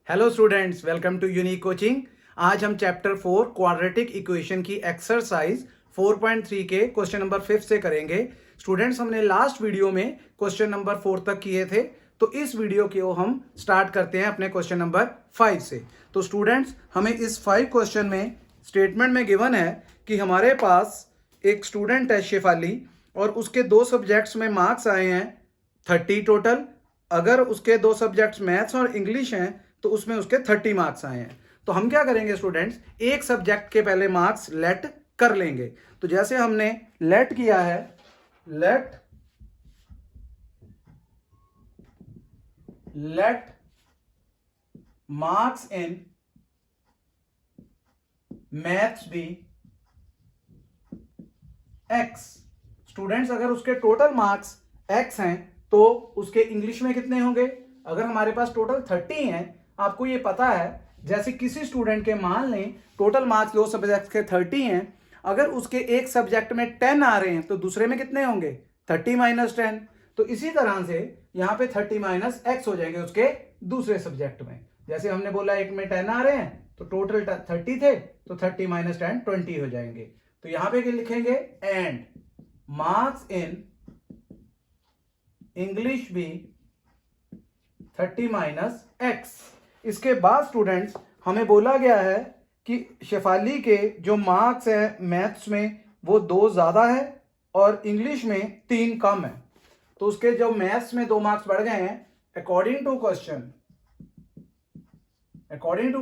Hello students, welcome to Unique Coaching. आज हम chapter 4 quadratic equation की एक्सरसाइज 4.3 के क्वेश्चन नंबर 5 से करेंगे। स्टूडेंट्स, हमने लास्ट वीडियो में क्वेश्चन नंबर 4 तक किए थे, तो इस वीडियो को हम स्टार्ट करते हैं अपने क्वेश्चन नंबर 5 से। तो स्टूडेंट्स, हमें इस 5 क्वेश्चन में स्टेटमेंट में गिवन है कि हमारे पास एक स्टूडेंट है शेफाली, और उसके दो सब्जेक्ट्स में मार्क्स आए हैं 30 टोटल। अगर उसके दो सब्जेक्ट्स मैथ्स और इंग्लिश हैं तो उसमें उसके 30 मार्क्स आए हैं। तो हम क्या करेंगे स्टूडेंट्स, एक सब्जेक्ट के पहले मार्क्स लेट कर लेंगे। तो जैसे हमने लेट किया है, let marks in maths be x. Students, अगर उसके टोटल मार्क्स एक्स हैं तो उसके इंग्लिश में कितने होंगे? अगर हमारे पास टोटल 30 हैं, आपको ये पता है, जैसे किसी स्टूडेंट के मान लें टोटल मार्क्स दो सब्जेक्ट के 30 हैं, अगर उसके एक सब्जेक्ट में 10 आ रहे हैं तो दूसरे में कितने होंगे? 30 माइनस 10। तो इसी तरह से यहां पे 30 माइनस एक्स हो जाएंगे उसके दूसरे सब्जेक्ट में। जैसे हमने बोला एक में 10 आ रहे हैं तो टोटल 30 थे, तो 30 माइनस 10 20 हो जाएंगे। तो यहां पे क्या लिखेंगे? एंड मार्क्स इन इंग्लिश भी 30 माइनस एक्स। इसके बाद स्टूडेंट्स, हमें बोला गया है कि शेफाली के जो मार्क्स है मैथ्स में वो 2 ज्यादा है और इंग्लिश में 3 कम है। तो उसके जो मैथ्स में 2 मार्क्स बढ़ गए हैं। According to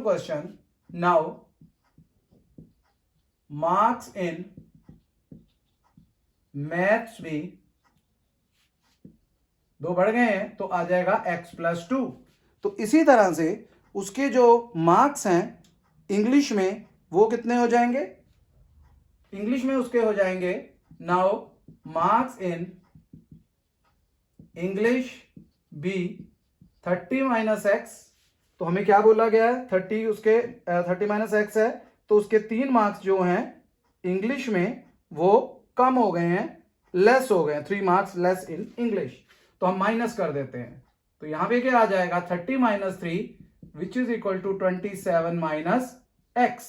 question now marks in maths भी 2 बढ़ गए हैं, तो आ जाएगा x+2। तो इसी तरह से उसके जो मार्क्स हैं इंग्लिश में वो कितने हो जाएंगे? इंग्लिश में उसके हो जाएंगे, now marks in English be 30 minus x. तो हमें क्या बोला गया है? 30 माइनस एक्स है, तो उसके 3 मार्क्स जो हैं इंग्लिश में वो कम हो गए हैं, लेस हो गए हैं, 3 मार्क्स लेस इन इंग्लिश। तो हम माइनस कर देते हैं, तो यहां पे क्या आ जाएगा? 30 minus 3 which is equal to 27 minus x.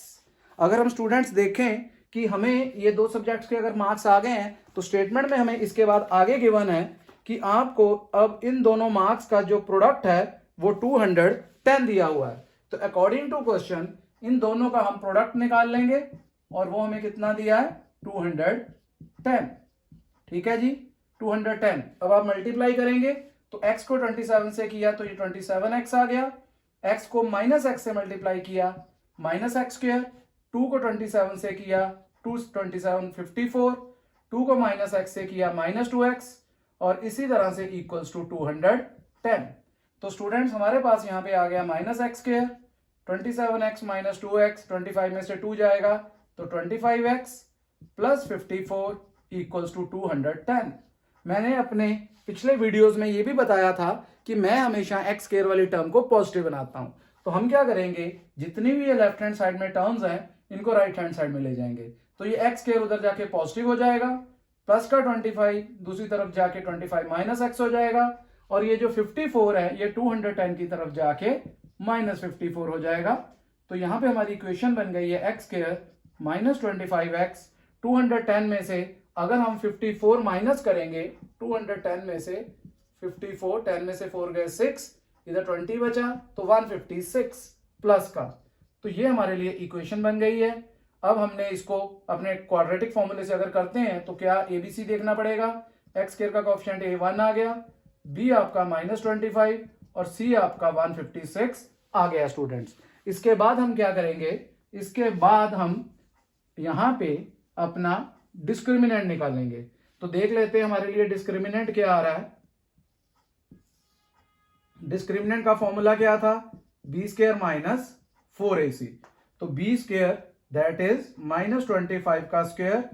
अगर हम स्टूडेंट्स देखें कि हमें ये 2 सब्जेक्ट्स के अगर मार्क्स आ गए हैं, तो स्टेटमेंट में हमें इसके बाद आगे गिवन है कि आपको अब इन दोनों मार्क्स का जो प्रोडक्ट है वो 210 दिया हुआ है। तो अकॉर्डिंग टू क्वेश्चन इन दोनों का हम प्रोडक्ट निकाल लेंगे, और वो हमें कितना दिया है? 210। ठीक है जी, 210। अब आप मल्टीप्लाई करेंगे तो x को 27 से किया तो ये 27x आ गया, x को माइनस एक्स से मल्टीप्लाई किया माइनस एक्स स्क्वायर, 2 को 27 से किया 2 27 54, 2 को माइनस एक्स से किया माइनस 2x, और इसी तरह से इक्वल्स टू 210। तो स्टूडेंट्स, हमारे पास यहाँ पे आ गया minus x square, 27x minus 2x, 25 में से 2 जाएगा तो 25x प्लस 54 इक्वल्स टू 210। मैंने अपने पिछले वीडियोस में ये भी बताया था कि मैं हमेशा एक्स स्क्वायर वाली टर्म को पॉजिटिव बनाता हूं। तो हम क्या करेंगे, जितनी भी ये लेफ्ट हैंड साइड में टर्म्स हैं इनको राइट हैंड साइड में ले जाएंगे। तो ये एक्स स्क्वायर उधर जाके पॉजिटिव हो जाएगा, प्लस का 25 दूसरी तरफ जाके 25 माइनस एक्स हो जाएगा, और ये जो 54 है ये 210 की तरफ जाके माइनस 54 हो जाएगा। तो यहां पे हमारी इक्वेशन बन गई है एक्स स्क्वायर माइनस 25x। 210 में से अगर हम 54 माइनस करेंगे 210 में से 54, 10 में से 4 गए 6, इधर 20 बचा तो 156 प्लस का। तो ये हमारे लिए इक्वेशन बन गई है। अब हमने इसको अपने क्वाड्रेटिक फॉर्मूले से अगर करते हैं तो क्या एबीसी देखना पड़ेगा। एक्स स्क्वायर का कोएफिशिएंट ए 1 आ गया, बी आपका -25 और सी आपका 156 आ गया स्टूडेंट्स। इसके बाद हम क्या करेंगे, इसके बाद हम यहां पे अपना डिस्क्रिमिनेंट निकालेंगे। तो देख लेते हैं हमारे लिए डिस्क्रिमिनेंट क्या आ रहा है। डिस्क्रिमिनेंट का फॉर्मूला क्या था? B square minus 4ac। तो बी स्क्वायर दैट इज -25 का स्क्वायर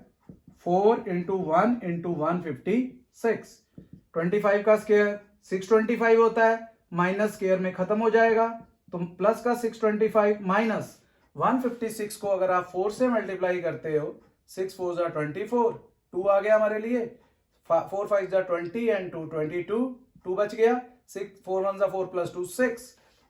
4 इंटू 1 इंटू 156। 25 का स्क्वायर 625 होता है, माइनस स्क्वायर में खत्म हो जाएगा, तो प्लस का 625 माइनस 156 को अगर आप 4 से मल्टीप्लाई करते हो, 6 4 जा 24, 2 आ गया हमारे लिए, 4 5 जा 20 एंड 2 22, 2 बच गया, 6 4 1 जा 4 प्लस 2 6,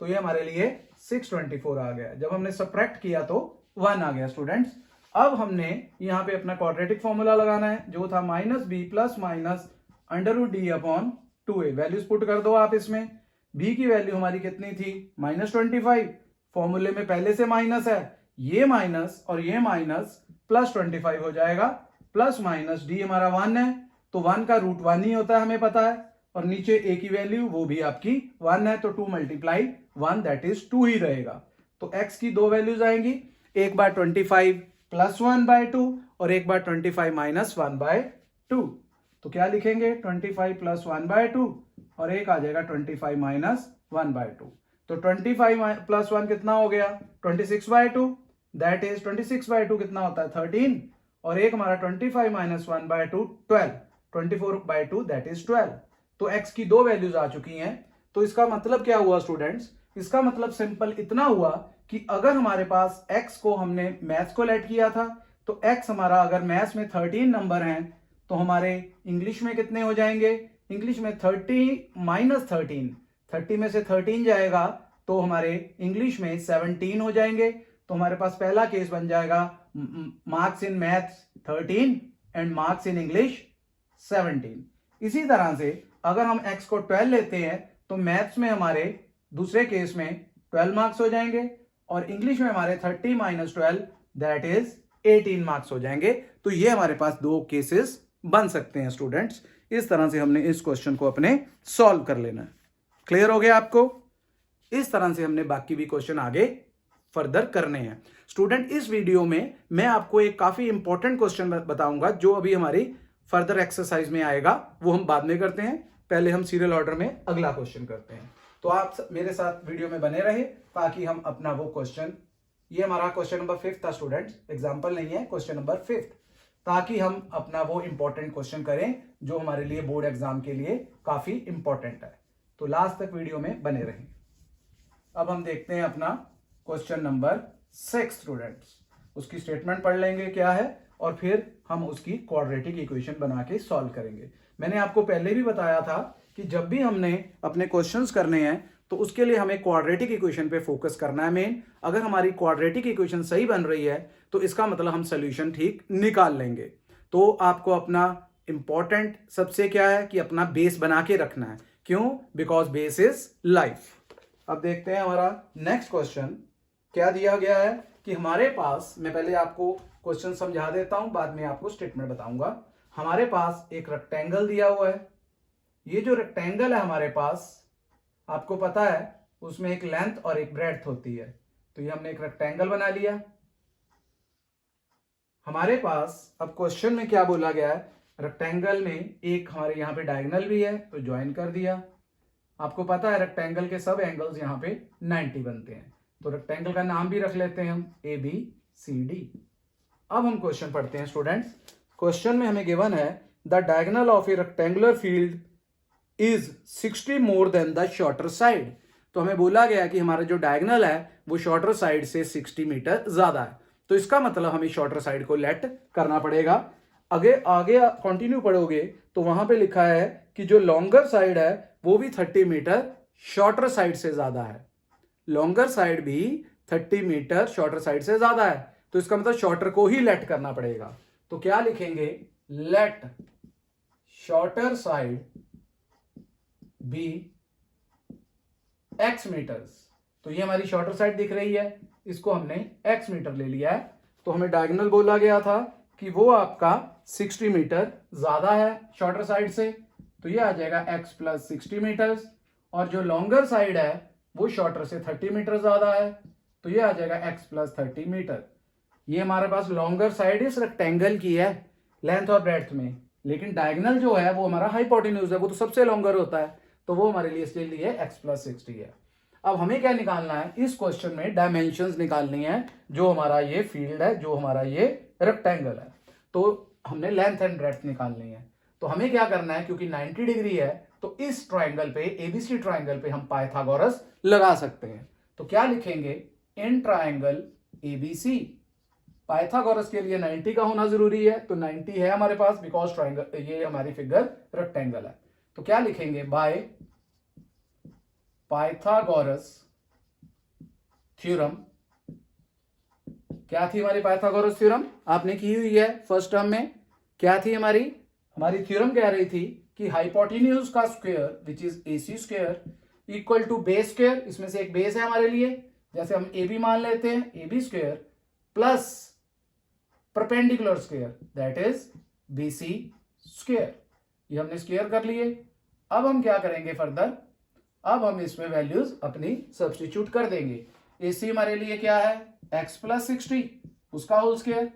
तो ये हमारे लिए 624 आ गया। जब हमने सब्ट्रैक्ट किया तो 1 आ गया स्टूडेंट्स। अब हमने यहाँ पे अपना क्वाड्रेटिक फॉर्मूला लगाना है जो था -b plus minus √d upon 2a। Values put कर दो आप इसमें। b की वैल्यू हमारी कितनी थी -25, फॉर्मूले में पहले से माइनस है, ये माइनस और ये माइनस +25 हो जाएगा, प्लस माइनस d हमारा 1 है तो 1 का रूट 1 ही होता है हमें पता है, और नीचे a की वैल्यू वो भी आपकी 1 है तो 2 × 1 दैट इज 2 ही रहेगा। तो x की दो वैल्यूज आएंगी, एक बार 25 + 1/2 और एक बार 25 - 1/2। तो क्या लिखेंगे 25 + 1/2 और एक आ जाएगा 25 - 1/2। तो 25 + 1 कितना हो गया 26/2, दैट इज 26/2 कितना होता है 13, और एक हमारा 25 - 1/2 12, 24/2 दैट इज 12। तो x की दो वैल्यूज आ चुकी हैं। तो इसका मतलब क्या हुआ स्टूडेंट्स, इसका मतलब सिंपल इतना हुआ कि अगर हमारे पास x को हमने मैथ्स को लेट किया था तो x हमारा अगर मैथ्स में 13 नंबर हैं तो हमारे इंग्लिश में कितने हो जाएंगे, इंग्लिश में 30 - 13, 30 में से 13 जाएगा तो हमारे इंग्लिश में 17 हो जाएंगे। तो हमारे पास पहला केस बन जाएगा marks in maths 13 and marks in English 17। इसी तरह से अगर हम x को 12 लेते हैं तो मैथ्स में हमारे दूसरे केस में 12 मार्क्स हो जाएंगे और इंग्लिश में हमारे 30 - 12 दैट इज 18 मार्क्स हो जाएंगे। तो ये हमारे पास दो केसेस बन सकते हैं स्टूडेंट्स। इस तरह से हमने इस क्वेश्चन को अपने सॉल्व कर लेना है। क्लियर हो गया आपको? इस तरह से हमने बाकी भी क्वेश्चन आगे फर्दर करने हैं। स्टूडेंट इस वीडियो में मैं आपको एक काफी इंपॉर्टेंट क्वेश्चन बताऊंगा जो अभी हमारी फर्दर एक्सरसाइज में आएगा, वो हम बाद में करते हैं। पहले हम सीरियल ऑर्डर में अगला क्वेश्चन करते हैं। तो आप मेरे साथ वीडियो में बने रहे ताकि हम अपना वो क्वेश्चन, ये हमारा क्वेश्चन नंबर 5 था स्टूडेंट्स, एग्जाम्पल नहीं है, क्वेश्चन नंबर 5, ताकि हम अपना वो इंपॉर्टेंट क्वेश्चन करें जो हमारे लिए बोर्ड एग्जाम के लिए काफी इंपॉर्टेंट है। तो लास्ट तक वीडियो में बने रहें। अब हम देखते हैं अपना क्वेश्चन नंबर 6 स्टूडेंट्स। उसकी स्टेटमेंट पढ़ लेंगे क्या है और फिर हम उसकी क्वाड्रेटिक इक्वेशन बना के सॉल्व करेंगे। मैंने आपको पहले भी बताया था कि जब भी हमने अपने क्वेश्चंस करने हैं तो उसके लिए हमें क्वाड्रेटिक इक्वेशन पे फोकस करना है मेन। अगर हमारी क्वाड्रेटिक इक्वेशन सही बन रही है तो इसका मतलब हम सोल्यूशन ठीक निकाल लेंगे। तो आपको अपना इंपॉर्टेंट सबसे क्या है कि अपना बेस बना के रखना है। क्यों? Because base is life. अब देखते हैं हमारा नेक्स्ट क्वेश्चन क्या दिया गया है कि हमारे पास, मैं पहले आपको क्वेश्चन समझा देता हूं, बाद में आपको स्टेटमेंट बताऊंगा। हमारे पास एक रेक्टेंगल दिया हुआ है। ये जो रेक्टेंगल है हमारे पास, आपको पता है उसमें एक लेंथ और एक ब्रेड्थ होती है। तो ये हमने एक रेक्टेंगल बना लिया। हमारे पास अब क्वेश्चन में क्या बोला गया है, रेक्टेंगल में एक हमारे यहां पे डायगोनल भी है तो ज्वाइन कर दिया। आपको पता है रेक्टेंगल के सब एंगल्स यहां पे 90 बनते हैं, तो रेक्टेंगल का नाम भी रख लेते हैं हम ABCD। अब हम क्वेश्चन पढ़ते हैं स्टूडेंट्स। क्वेश्चन में हमें गिवन है the diagonal of A rectangular field is 60 more than the shorter side. तो हमें बोला गया कि हमारा जो डायगोनल है वो शॉर्टर साइड से 60 मीटर ज्यादा है। तो इसका मतलब हमें शॉर्टर साइड को लेट करना पड़ेगा। आगे आगे कंटिन्यू पढ़ोगे तो वहां पे लिखा है कि जो लॉन्गर साइड है वो भी 30 मीटर शॉर्टर साइड से ज्यादा है। लॉन्गर साइड भी 30 मीटर शॉर्टर साइड से ज्यादा है, तो इसका मतलब शॉर्टर को ही लेट करना पड़ेगा। तो क्या लिखेंगे, let shorter side be x metres. तो ये हमारी शॉर्टर साइड दिख रही है, इसको हमने x मीटर ले लिया है। तो हमें डायगोनल बोला गया था कि वो आपका 60 मीटर ज्यादा है शॉर्टर साइड से, तो ये आ जाएगा x + 60 मीटर्स। और जो लॉन्गर साइड है वो शॉर्टर से 30 मीटर ज्यादा है, तो ये आ जाएगा x + 30 मीटर। ये हमारे पास लॉन्गर साइड इस रेक्टेंगल की है लेंथ और ब्रेड्थ में, लेकिन डायगोनल जो है वो हमारा हाइपोटेन्यूज है, वो तो सबसे लॉन्गर होता है, तो वो हमारे लिए इसके लिए x + 60 है। अब हमें क्या निकालना है, इस क्वेश्चन में डायमेंशंस निकालनी है जो हमारा ये फील्ड है, जो हमारा ये रेक्टेंगल है। तो हमने लेंथ एंड ब्रेड्थ निकालनी है। तो हमें क्या करना है, क्योंकि 90 डिग्री है तो इस ट्राइंगल पे, ABC ट्राइंगल पे हम पाइथागोरस लगा सकते हैं। तो क्या लिखेंगे, इन ट्राइंगल ABC पाइथागोरस के लिए 90 का होना जरूरी है, तो 90 है हमारे पास बिकॉज ट्राइंगल, ये हमारी फिगर रेक्टेंगल है। तो क्या लिखेंगे, बाय पाइथागोरस थ्योरम, क्या थी हमारी पाइथागोरस थ्योरम, आपने की हुई है फर्स्ट टर्म में। क्या थी हमारी थ्योरम कह रही थी कि हाइपोटेन्यूज का square which is AC square equal to base square, इसमें से एक बेस है हमारे लिए, जैसे हम AB मान लेते हैं, AB square plus perpendicular square that is BC square. ये हमने स्क्वायर कर लिए। अब हम क्या करेंगे फर्दर, अब हम इसमें वैल्यूज अपनी सब्स्टिट्यूट कर देंगे। AC हमारे लिए क्या है x प्लस 60 उसका होल स्क्वायर,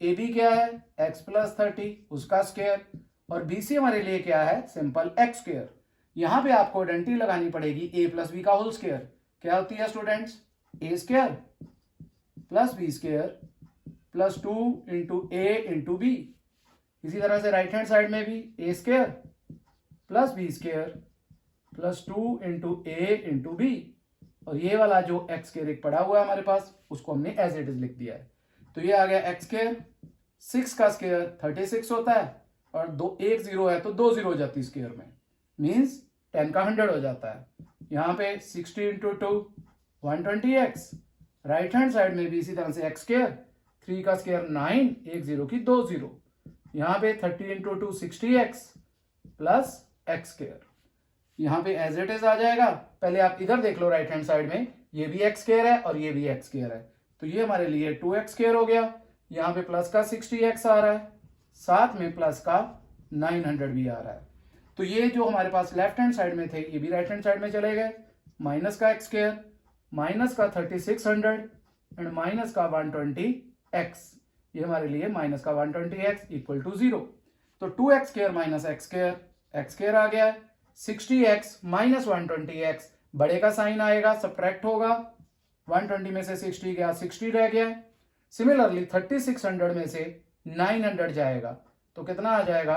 AB क्या है x प्लस 30 उसका स्क्वायर, और BC हमारे लिए क्या है सिंपल x स्क्वायर। यहां पे आपको आइडेंटिटी लगानी पड़ेगी a प्लस b का होल स्क्वायर। क्या होती है students, a square plus b square plus 2 into a into b। इसी तरह से राइट हैंड साइड में भी a square plus b square plus 2 into a into b, और ये वाला जो x स्क्वायर एक पड़ा हुआ है हमारे पास उसको हमने एज इट इज लिख दिया है। तो ये आ गया x स्क्वायर, 6 का स्क्वायर 36 होता है, और दो एक जीरो है तो 2 जीरो हो जाती है स्क्वायर में, मीन्स 10 का 100 हो जाता है। यहाँ पे 60 into 2 120x, right hand side में भी इसी तरह से x स्क्वायर, 3 का स्क्वायर 9, एक जीरो की 2 जीरो, यहाँ पे 30 into 2 60x plus x square, यहाँ पे एज इट इज आ जाएगा। पहले आप इधर देख लो राइट हैंड साइड में, ये भी x स्क्वायर है और ये भी x स्क्वायर है, तो ये हमारे लिए 2x स्क्वायर हो गया। यहाँ पे प्लस का 60x आ रहा है, साथ में प्लस का 900 भी आ रहा है। तो ये जो हमारे पास लेफ्ट हैंड साइड में थे ये भी राइट हैंड साइड में चले गए, माइनस का x स्क्वायर, माइनस का 3600 एंड माइनस का 120x, ये हमारे लिए माइनस का 120x इक्वल टू 0। तो 2x square minus x square आ गया, 60x माइनस 120x, बड़े का साइन आएगा सब्ट्रैक्ट होगा, 120 में से 60 गया 60 रह गया। सिमिलरली 3600 में से 900 जाएगा तो कितना आ जाएगा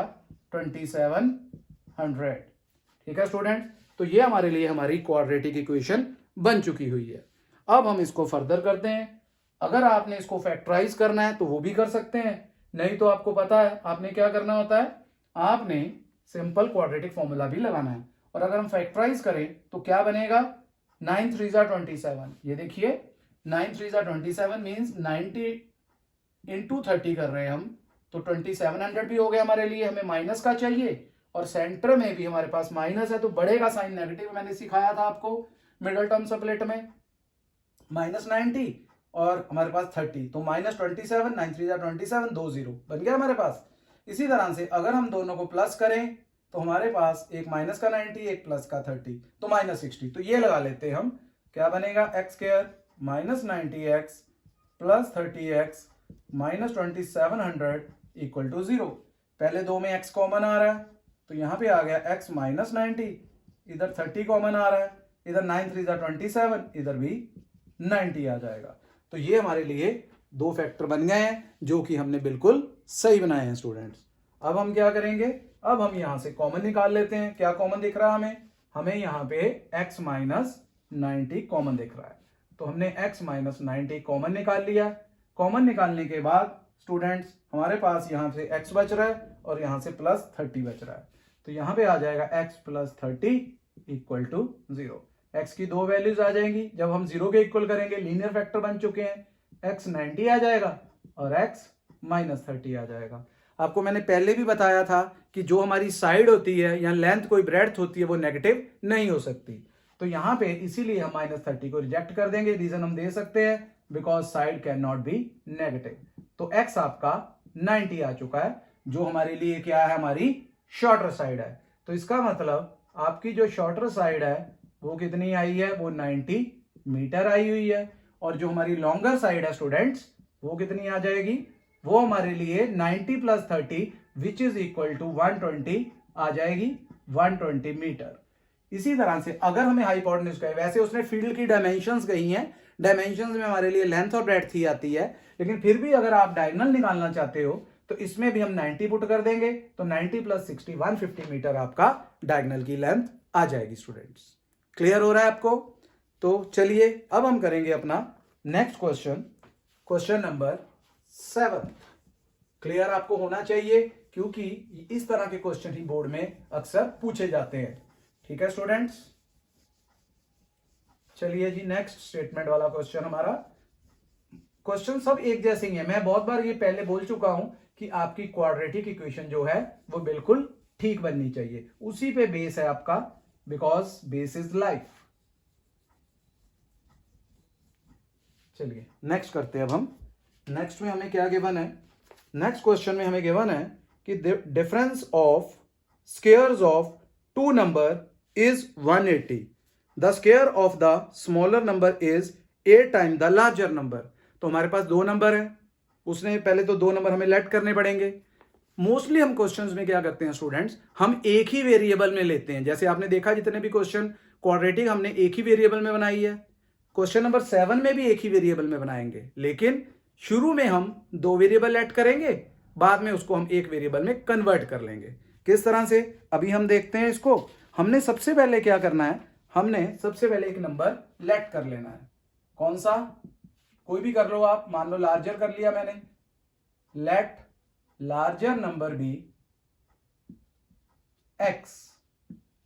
2700। ठीक है स्टूडेंट, तो ये हमारे लिए हमारी क्वाड्रेटिक इक्वेशन बन चुकी हुई है। अब हम इसको फर्दर करते हैं। अगर आपने इसको फैक्टराइज करना है तो वो भी कर सकते हैं, नहीं तो आपको पता है आपने क्या करना होता है, आपने सिंपल क्वाड्रेटिक फॉर्मूला भी लगाना है। और अगर हम फैक्टराइज करें तो क्या बनेगा, 9 3 27, ये देखिए 9 3 27 मीन्स 90 इंटू 30 कर रहे हैं हम, तो 2700 भी हो गया हमारे लिए। हमें माइनस का चाहिए और सेंटर में भी हमारे पास माइनस है, तो बड़े का साइन नेगेटिव मैंने सिखाया था आपको मिडल टर्म सप्लेट में, माइनस 90 और हमारे पास 30, तो माइनस 27, 9 3 27, 2 जीरो बन गया हमारे पास। इसी तरह से अगर हम दोनों को प्लस करें तो हमारे पास एक माइनस का 90 एक प्लस का 30, तो माइनस 60, तो ये लगा लेते हैं हम, क्या बनेगा x square minus 90x plus 30x minus 2700 equal to 0। पहले दो में x कॉमन आ रहा है तो यहाँ पे आ गया x माइनस 90, इधर 30 कॉमन आ रहा है, इधर 9 3 27, इधर भी 90 आ जाएगा। तो ये हमारे लिए दो फैक्टर बन गए हैं जो कि हमने बिल्कुल सही बनाए हैं स्टूडेंट्स। अब हम क्या करेंगे, अब हम यहां से कॉमन निकाल लेते हैं। क्या कॉमन दिख रहा है हमें यहाँ पे x माइनस 90 कॉमन दिख रहा है, तो हमने x माइनस 90 कॉमन निकाल लिया। कॉमन निकालने के बाद स्टूडेंट्स हमारे पास यहाँ से x बच रहा है और यहाँ से प्लस 30 बच रहा है, तो यहाँ पे आ जाएगा x plus 30 equal to 0। x की दो वैल्यूज आ जाएंगी, जब हम 0 के इक्वल करेंगे लीनियर फैक्टर बन चुके हैं, x 90 आ जाएगा और x माइनस 30 आ जाएगा। आपको मैंने पहले भी बताया था कि जो हमारी साइड होती है या लेंथ कोई ब्रेड्थ होती है वो नेगेटिव नहीं हो सकती, तो यहाँ पे इसीलिए हम माइनस 30 को रिजेक्ट कर देंगे। रीजन हम दे सकते हैं because side can not be negative. तो x आपका 90 आ चुका है, जो हमारे लिए क्या है, हमारी शॉर्टर साइड है। तो इसका मतलब आपकी जो शॉर्टर साइड है वो कितनी आई है, वो 90 मीटर आई हुई है, और जो हमारी लॉन्गर साइड है स्टूडेंट्स वो कितनी आ जाएगी, वो हमारे लिए 90 plus 30 which is equal to 120 आ जाएगी, 120 मीटर। इसी तरह से अगर हमें हाइपोटेन्यूज कहे, वैसे उसने फील्ड की डायमेंशंस कही हैं, डायमेंशंस में हमारे लिए लेंथ और ब्रेड्थ ही आती है, लेकिन फिर भी अगर आप डायगोनल निकालना चाहते हो तो इसमें भी हम 90 पुट कर देंगे, तो 90 प्लस 60 150 मीटर आपका डायगोनल की लेंथ आ जाएगी। स्टूडेंट्स क्लियर हो रहा है आपको? तो चलिए अब हम करेंगे अपना next question, question number 7। Clear आपको होना चाहिए क्योंकि इस तरह के क्वेश्चन ही बोर्ड में अक्सर पूछे जाते हैं। ठीक है स्टूडेंट्स, चलिए जी, नेक्स्ट स्टेटमेंट वाला क्वेश्चन हमारा। क्वेश्चन सब एक जैसे ही है। मैं बहुत बार ये पहले बोल चुका हूं कि आपकी क्वाड्रेटिक इक्वेशन जो है वो बिल्कुल ठीक बननी चाहिए, उसी पे बेस है आपका, बिकॉज बेस इज लाइफ। चलिए नेक्स्ट करते हैं अब हम। नेक्स्ट में हमें क्या गिवन है? नेक्स्ट क्वेश्चन में हमें गिवन है कि difference of squares of two number is 180। The square of the smaller number is 8 time the larger number. तो हमारे पास दो नंबर है, उसने पहले तो दो नंबर हमें लेट करने पड़ेंगे। मोस्टली हम क्वेश्चंस में क्या करते हैं स्टूडेंट्स, हम एक ही वेरिएबल में लेते हैं। जैसे आपने देखा जितने भी क्वेश्चन क्वाड्रेटिक हमने एक ही वेरिएबल में बनाई है। क्वेश्चन नंबर 7 में भी एक ही वेरिएबल में बनाएंगे, लेकिन शुरू में हम दो वेरिएबल ऐड करेंगे, बाद में उसको हम एक वेरिएबल में कन्वर्ट कर लेंगे। किस तरह से, अभी हम देखते हैं इसको। हमने सबसे पहले क्या करना है, हमने सबसे पहले एक नंबर लेट कर लेना है। कौन सा? कोई भी कर लो आप, मान लो लार्जर कर लिया मैंने। Let larger number be x।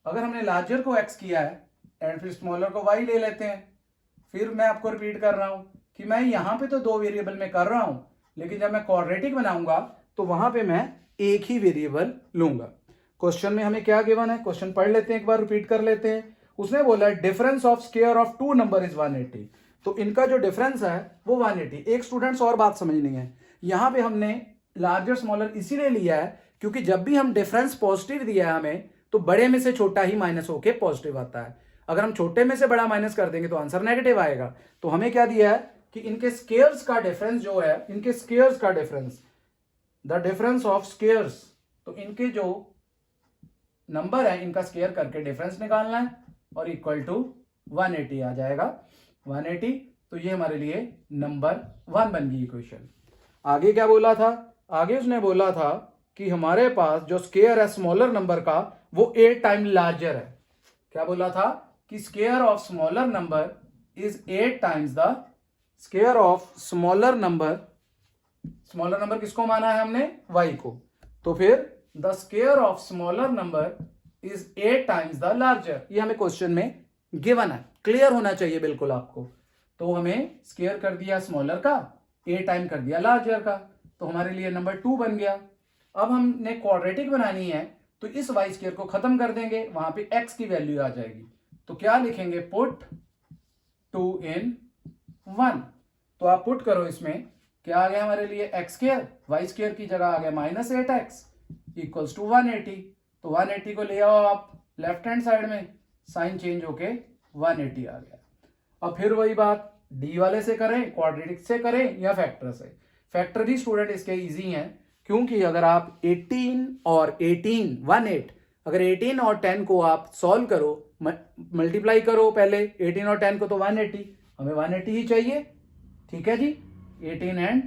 अगर हमने लार्जर को x किया है एंड फिर स्मॉलर को y ले लेते हैं। फिर मैं आपको रिपीट कर रहा हूं कि मैं यहां पे तो दो वेरिएबल में कर रहा हूं, लेकिन जब मैं क्वाड्रेटिक बनाऊंगा तो वहां पे मैं एक ही वेरिएबल लूंगा। क्वेश्चन में हमें क्या गिवन है, क्वेश्चन पढ़ लेते हैं, एक बार रिपीट कर लेते हैं। उसने बोला difference of square of two number is 180। तो इनका जो डिफरेंस है वो 180। एक स्टूडेंट्स और बात समझनी है, यहां पे हमने लार्जर स्मॉलर इसीलिए लिया है क्योंकि जब भी हम डिफरेंस पॉजिटिव दिया है हमें, तो बड़े में से छोटा ही माइनस होके पॉजिटिव आता है। अगर हम छोटे में से बड़ा माइनस कर देंगे तो आंसर नेगेटिव आएगा। तो हमें क्या दिया है कि इनके स्क्वायर्स का डिफरेंस जो है, इनके स्क्वायर्स का difference, the difference of squares, तो इनके जो नंबर है इनका स्क्वायर करके डिफरेंस निकालना है और इक्वल टू 180 आ जाएगा। 180, तो ये हमारे लिए नंबर 1 बन गई इक्वेशन। आगे क्या बोला था? आगे उसने बोला था कि हमारे पास जो स्क्वायर है स्मॉलर नंबर का वो 8 टाइम लार्जर है। क्या बोला था कि square of smaller number is 8 times the square of smaller number. Smaller number किसको माना है हमने? y को। तो फिर the square of smaller number is 8 times the larger. ये हमें क्वेश्चन में गिवन है, क्लियर होना चाहिए बिल्कुल आपको। तो हमें स्क्वायर कर दिया स्मॉलर का, 8 टाइम कर दिया लार्जर का, तो हमारे लिए नंबर 2 बन गया। अब हमने क्वाड्रेटिक बनानी है तो इस वाई स्क्वायर को खत्म कर देंगे, वहां पे x की वैल्यू आ जाएगी। तो क्या लिखेंगे? Put 2 in 1। तो आप पुट करो, इसमें क्या आ गया हमारे लिए? x स्क्वायर, वाई स्क्वायर की जगह आ गया -8x इक्वल्स टू 180। तो 180 को ले आओ आप लेफ्ट हैंड साइड में, साइन चेंज होके 180 आ गया। अब फिर वही बात, डी वाले से करें, क्वाड्रेटिक से करें या फैक्टर से। फैक्टर भी स्टूडेंट इसके इजी हैं, क्योंकि अगर आप 18 और 18 18, अगर 18 और 10 को आप सॉल्व करो, मल्टीप्लाई करो पहले 18 और 10 को, तो 180, हमें 180 ही चाहिए। ठीक है जी, 18 एंड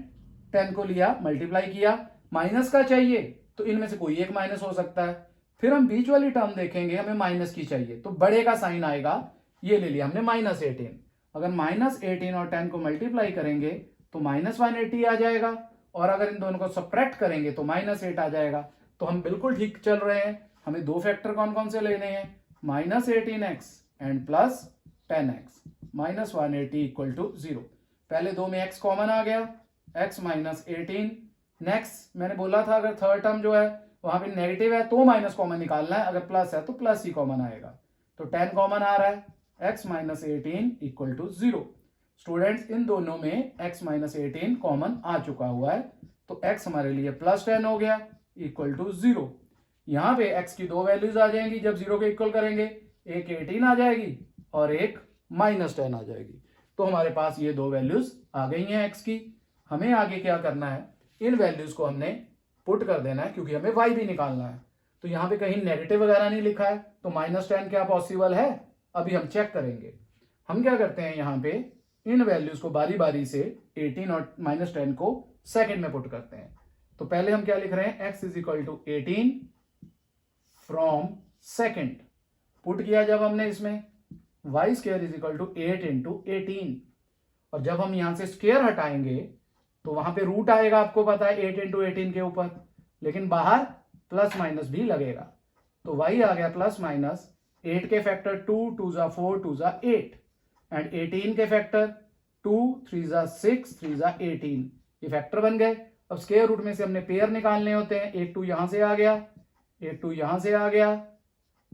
10 को लिया, मल्टीप्लाई किया, माइनस का चाहिए तो इनमें से कोई एक माइनस हो सकता है। फिर हम बीच वाली टर्म देखेंगे, हमें माइनस की चाहिए, तो बड़े का साइन आएगा, ये ले लिया हमने -18। अगर -18 और 10 को मल्टीप्लाई करेंगे तो -180 आ जाएगा, और अगर इन दोनों को सब्ट्रैक्ट करेंगे तो -8 आ जाएगा। तो हम बिल्कुल ठीक चल रहे हैं। हमें दो फैक्टर कौन कौन से लेने हैं? -18x and +10x, -180 equal to 0। पहले दो में x कॉमन आ गया, x -18। नेक्स्ट मैंने बोला था अगर थर्ड टर्म जो है वहां पे नेगेटिव है तो माइनस कॉमन निकालना है, अगर प्लस है तो प्लस ही कॉमन आएगा। तो 10 कॉमन आ रहा है, x -18 इक्वल टू 0। स्टूडेंट्स इन दोनों में x -18 कॉमन आ चुका हुआ है, तो x हमारे लिए +10 हो गया इक्वल टू 0। यहां पे x की दो वैल्यूज आ जाएंगी, जब 0 के इक्वल करेंगे, एक 18 आ जाएगी और एक -10 आ जाएगी। तो हमारे पास ये दो वैल्यूज आ गई हैं x की। हमें आगे क्या करना है, इन वैल्यूज को हमने पुट कर देना है, क्योंकि हमें y भी निकालना है। तो यहाँ पे कहीं नेगेटिव वगैरह नहीं लिखा है, तो -10 क्या पॉसिबल है? अभी हम चेक करेंगे। हम क्या करते हैं, यहाँ पे इन वैल्यूज को बारी बारी से 18 और -10 को सेकंड में पुट करते हैं। तो पहले हम क्या लिख रहे हैं, x = 18 फ्रॉम सेकंड। पुट किया जब हमने इसमें, y² = 8 × 18, और जब हम यहां से स्क्वायर हटाएंगे तो वहां पे रूट आएगा, आपको पता है 8 × 18 के ऊपर, लेकिन बाहर प्लस माइनस भी लगेगा। तो y आ गया +- 8 के फैक्टर 2 2 4 2 8 एंड 18 के फैक्टर 2 3 जा 6 3 जा 18, ये फैक्टर बन गए। अब स्क्वायर रूट में से हमने पेयर निकालने होते हैं, एक 2 यहां से आ गया, एक 2 यहां से आ गया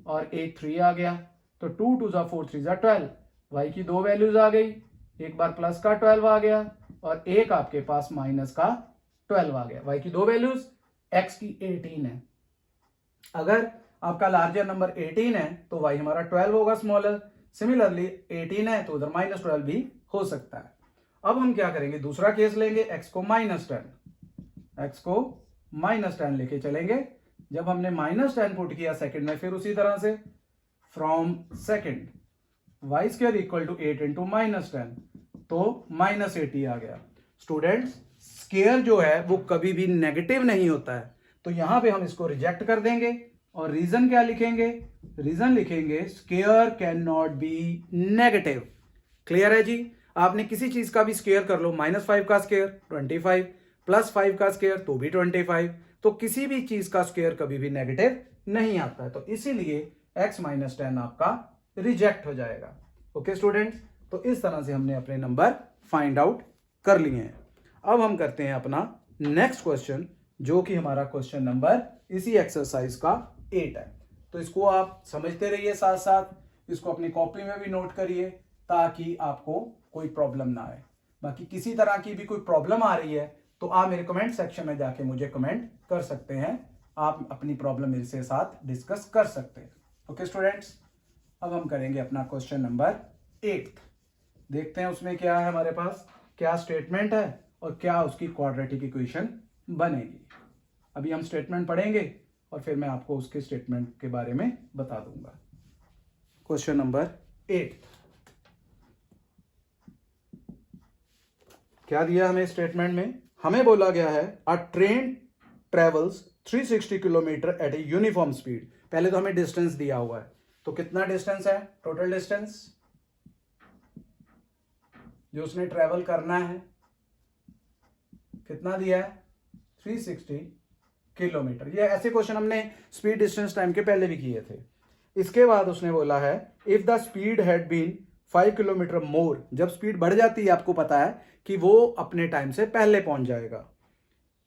और एक 3 आ गया, तो 2 2 जा 4 3 जा 12, y की दो वैल्यूज आ गई, एक बार प्लस का 12 आ गया और एक आपके पास माइनस का 12 आ गया। y की दो वैल्यूज, x की 18 है। अगर आपका लार्जर नंबर 18 है तो y हमारा 12 होगा स्मॉलर, सिमिलरली 18 है तो उधर -12 भी हो सकता है। अब हम क्या करेंगे, दूसरा केस लेंगे, x को -10 लेके चलेंगे। जब हमने -10 पुट किया सेकंड में, फिर उसी तरह से from second y square equal to 8 into -10, तो -80 आ गया। स्टूडेंट्स, स्क्वायर जो है वो कभी भी नेगेटिव नहीं होता है, तो यहां पे हम इसको रिजेक्ट कर देंगे और रीजन क्या लिखेंगे, रीजन लिखेंगे square can not be negative. Clear है जी। आपने किसी चीज का भी स्क्वायर कर लो, -5 का स्क्वायर 25, +5 का स्क्वायर तो भी 25, तो किसी भी चीज का स्क्वायर कभी भी नेगेटिव नहीं आता है, तो इसीलिए x -10 आपका रिजेक्ट हो जाएगा। ओके स्टूडेंट्स, तो इस तरह से हमने अपने नंबर फाइंड आउट कर लिए हैं। अब हम करते हैं अपना नेक्स्ट क्वेश्चन, जो कि हमारा क्वेश्चन नंबर इसी एक्सरसाइज का 8 है। तो इसको आप समझते रहिए, साथ साथ इसको अपनी कॉपी में भी नोट करिए ताकि आपको कोई प्रॉब्लम ना आए। बाकी किसी तरह की भी कोई प्रॉब्लम आ रही है तो आप मेरे कमेंट सेक्शन में जाके मुझे कमेंट कर सकते हैं, आप अपनी प्रॉब्लम मेरे से साथ डिस्कस कर सकते हैं। ओके स्टूडेंट्स, अब हम करेंगे अपना क्वेश्चन नंबर 8। देखते हैं उसमें क्या है, हमारे पास क्या स्टेटमेंट है और क्या उसकी क्वाड्रेटिक इक्वेशन बनेगी। अभी हम स्टेटमेंट पढ़ेंगे और फिर मैं आपको उसके स्टेटमेंट के बारे में बता दूंगा। क्वेश्चन नंबर 8 क्या दिया हमें स्टेटमेंट में, हमें बोला गया है a train travels 360 kilometre at a uniform speed. पहले तो हमें डिस्टेंस दिया हुआ है, तो कितना डिस्टेंस है, टोटल डिस्टेंस जो उसने ट्रेवल करना है कितना दिया है, 360 किलोमीटर। ये ऐसे क्वेश्चन हमने स्पीड डिस्टेंस टाइम के पहले भी किए थे। इसके बाद उसने बोला है if the speed had been 5 kilometre more, जब स्पीड बढ़ जाती है आपको पता है कि वो अपने टाइम से पहले पहुंच जाएगा।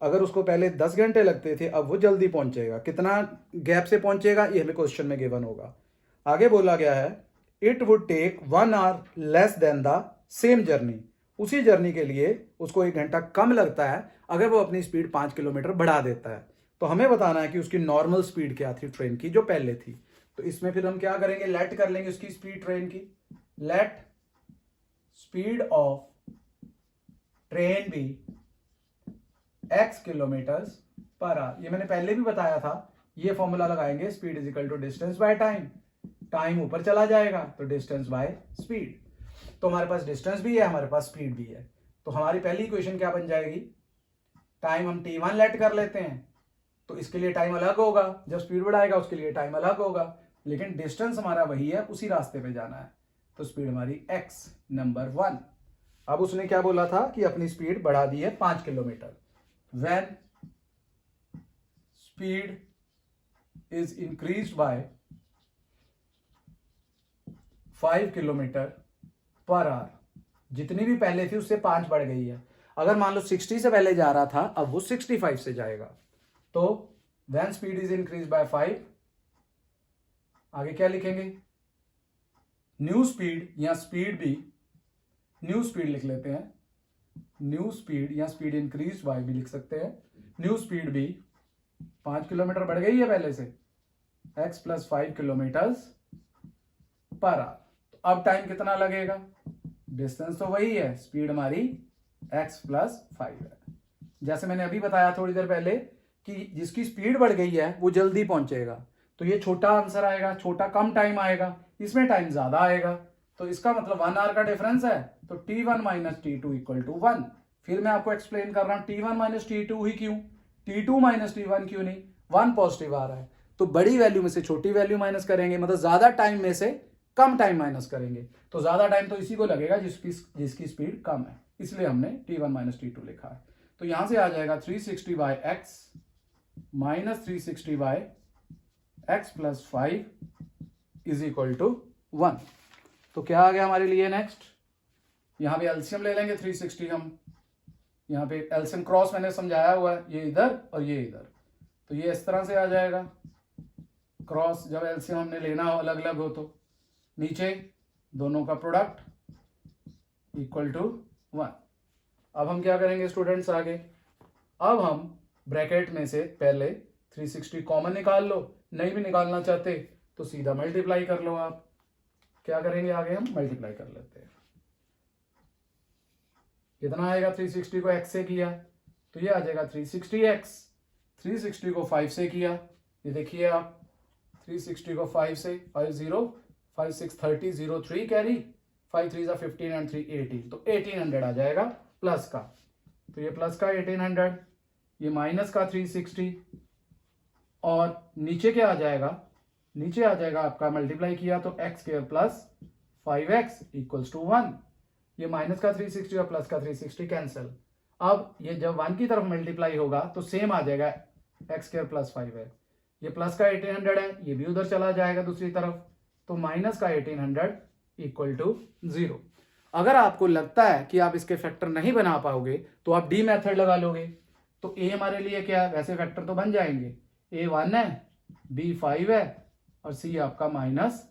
अगर उसको पहले 10 घंटे लगते थे अब वो जल्दी पहुंचेगा, कितना गैप से पहुंचेगा ये हमें क्वेश्चन में गिवन होगा। आगे बोला गया है it would take 1 hour less than the same journey, उसी जर्नी के लिए उसको 1 घंटा कम लगता है अगर वो अपनी स्पीड 5 किलोमीटर बढ़ा देता है। तो हमें बताना है कि उसकी नॉर्मल स्पीड क्या थी ट्रेन की जो पहले थी। तो इसमें फिर हम क्या करेंगे, लेट कर लेंगे उसकी स्पीड ट्रेन की, let speed of train be x kilometres per hour. ये मैंने पहले भी बताया था, ये फॉर्मूला लगाएंगे speed is equal to distance by time, time ऊपर चला जाएगा तो डिस्टेंस बाय स्पीड। तो हमारे पास डिस्टेंस भी है, हमारे पास स्पीड भी है, तो हमारी पहली इक्वेशन क्या बन जाएगी, टाइम हम t1 लेट कर लेते हैं, तो इसके लिए टाइम अलग होगा, जब स्पीड बढ़ाएगा उसके लिए टाइम अलग होगा, लेकिन डिस्टेंस हमारा वही है, उसी रास्ते पे जाना है, तो स्पीड हमारी x नंबर 1। अब उसने क्या बोला था कि अपनी स्पीड बढ़ा दी है 5 kilometre. When speed is increased by 5 kilometre per hour, जितनी भी पहले थी उससे 5 बढ़ गई है। अगर मान लो 60 से पहले जा रहा था अब वो 65 से जाएगा, तो when speed is increase by 5, आगे क्या लिखेंगे, न्यू स्पीड या स्पीड भी, न्यू स्पीड लिख लेते हैं, न्यू स्पीड या स्पीड इंक्रीज बाय भी लिख सकते हैं, न्यू स्पीड भी 5 किलोमीटर बढ़ गई है पहले से, x plus 5 kilometre per hour. तो अब टाइम कितना लगेगा, डिस्टेंस तो वही है, स्पीड हमारी x प्लस 5 है। जैसे मैंने अभी बताया थोड़ी देर पहले कि जिसकी स्पीड बढ़ गई है वो जल्दी पहुंचेगा, तो ये छोटा आंसर आएगा, छोटा कम टाइम आएगा, इसमें टाइम ज्यादा आएगा, तो इसका मतलब 1 आवर का डिफरेंस है, तो t1 minus t2 equal to 1। फिर मैं आपको एक्सप्लेन कर रहा हूं t1 माइनस t2 ही क्यों, t2 माइनस t1 क्यों नहीं, 1 पॉजिटिव आ रहा है, तो बड़ी वैल्यू में से छोटी वैल्यू माइनस करेंगे, मतलब ज्यादा टाइम में से कम टाइम माइनस करेंगे, तो ज्यादा टाइम तो इसी को लगेगा जिसकी स्पीड कम है, इसलिए हमने t1 माइनस t2 लिखा है। तो यहां से आ जाएगा 360 by x minus 360 by x plus 5 is equal to 1। तो क्या आ गया हमारे लिए नेक्स्ट, यहाँ पे एलसीएम ले लेंगे 360 हम, यहाँ पे एलसीएम क्रॉस मैंने समझाया हुआ है, ये इधर और ये इधर, तो ये इस तरह से आ जाएगा क्रॉस, जब एलसीएम हमने लेना हो अलग अलग हो तो नीचे दोनों का प्रोडक्ट इक्वल टू 1। अब हम क्या करेंगे स्टूडेंट्स आगे, अब हम ब्रैकेट में से पहले 360 कॉमन निकाल लो, नहीं भी निकालना चाहते तो सीधा मल्टीप्लाई कर लो आप। क्या करेंगे आगे हम मल्टीप्लाई कर लेते हैं, कितना आएगा 360 को x से किया तो ये आ जाएगा 360x, 360 को 5 से किया, ये देखिए आप 360 को 5 से 5 0 5 6 30 0 3 कैरी 5 3 15 एंड 3 18, तो 1800 आ जाएगा प्लस का, तो ये प्लस का 1800, ये माइनस का 360 और नीचे क्या आ जाएगा, नीचे आ जाएगा आपका मल्टीप्लाई किया तो x square plus 5x equals to 1, ये माइनस का 360 और प्लस का 360 कैंसिल। अब ये जब 1 की तरफ मल्टीप्लाई होगा तो सेम आ जाएगा एक्स स्क्वायर प्लस 5x, ये प्लस का 1800 है, ये भी उधर चला जाएगा दूसरी तरफ, तो माइनस का 1800 इक्वल टू 0। अगर आपको लगता है कि आप इसके फैक्टर नहीं बना पाओगे तो आप डी मेथड लगा लोगे, तो ए हमारे लिए क्या है, वैसे फैक्टर तो बन जाएंगे, ए 1 है, बी 5 है और सी आपका माइनस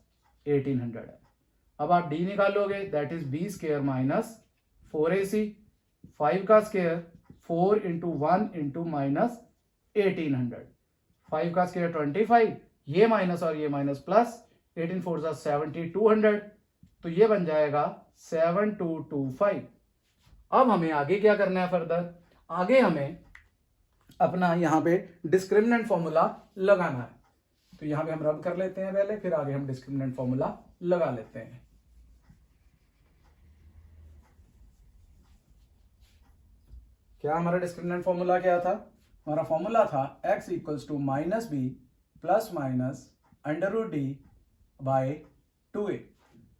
1800 है। अब आप डी निकालोगे, that is b square minus 4ac, 5 का स्क्वायर 4 इंटू 1 इंटू माइनस 1800, 5 का स्क्वायर 25, ये माइनस और ये माइनस प्लस, 18 4 जा 70 200, तो ये बन जाएगा 7225। अब हमें आगे क्या करना है फर्दर, आगे हमें अपना यहाँ पे डिस्क्रिमिनेंट फॉर्मूला लगाना है, तो यहाँ पे हम रब कर लेते हैं पहले, फिर आगे हम डिस्क्रिमिनेंट फॉर्मूला लगा लेते हैं। क्या हमारा डिस्क्रिमिनेंट फॉर्मूला क्या था, हमारा फॉर्मूला था x equals to minus b plus minus under root D by 2a।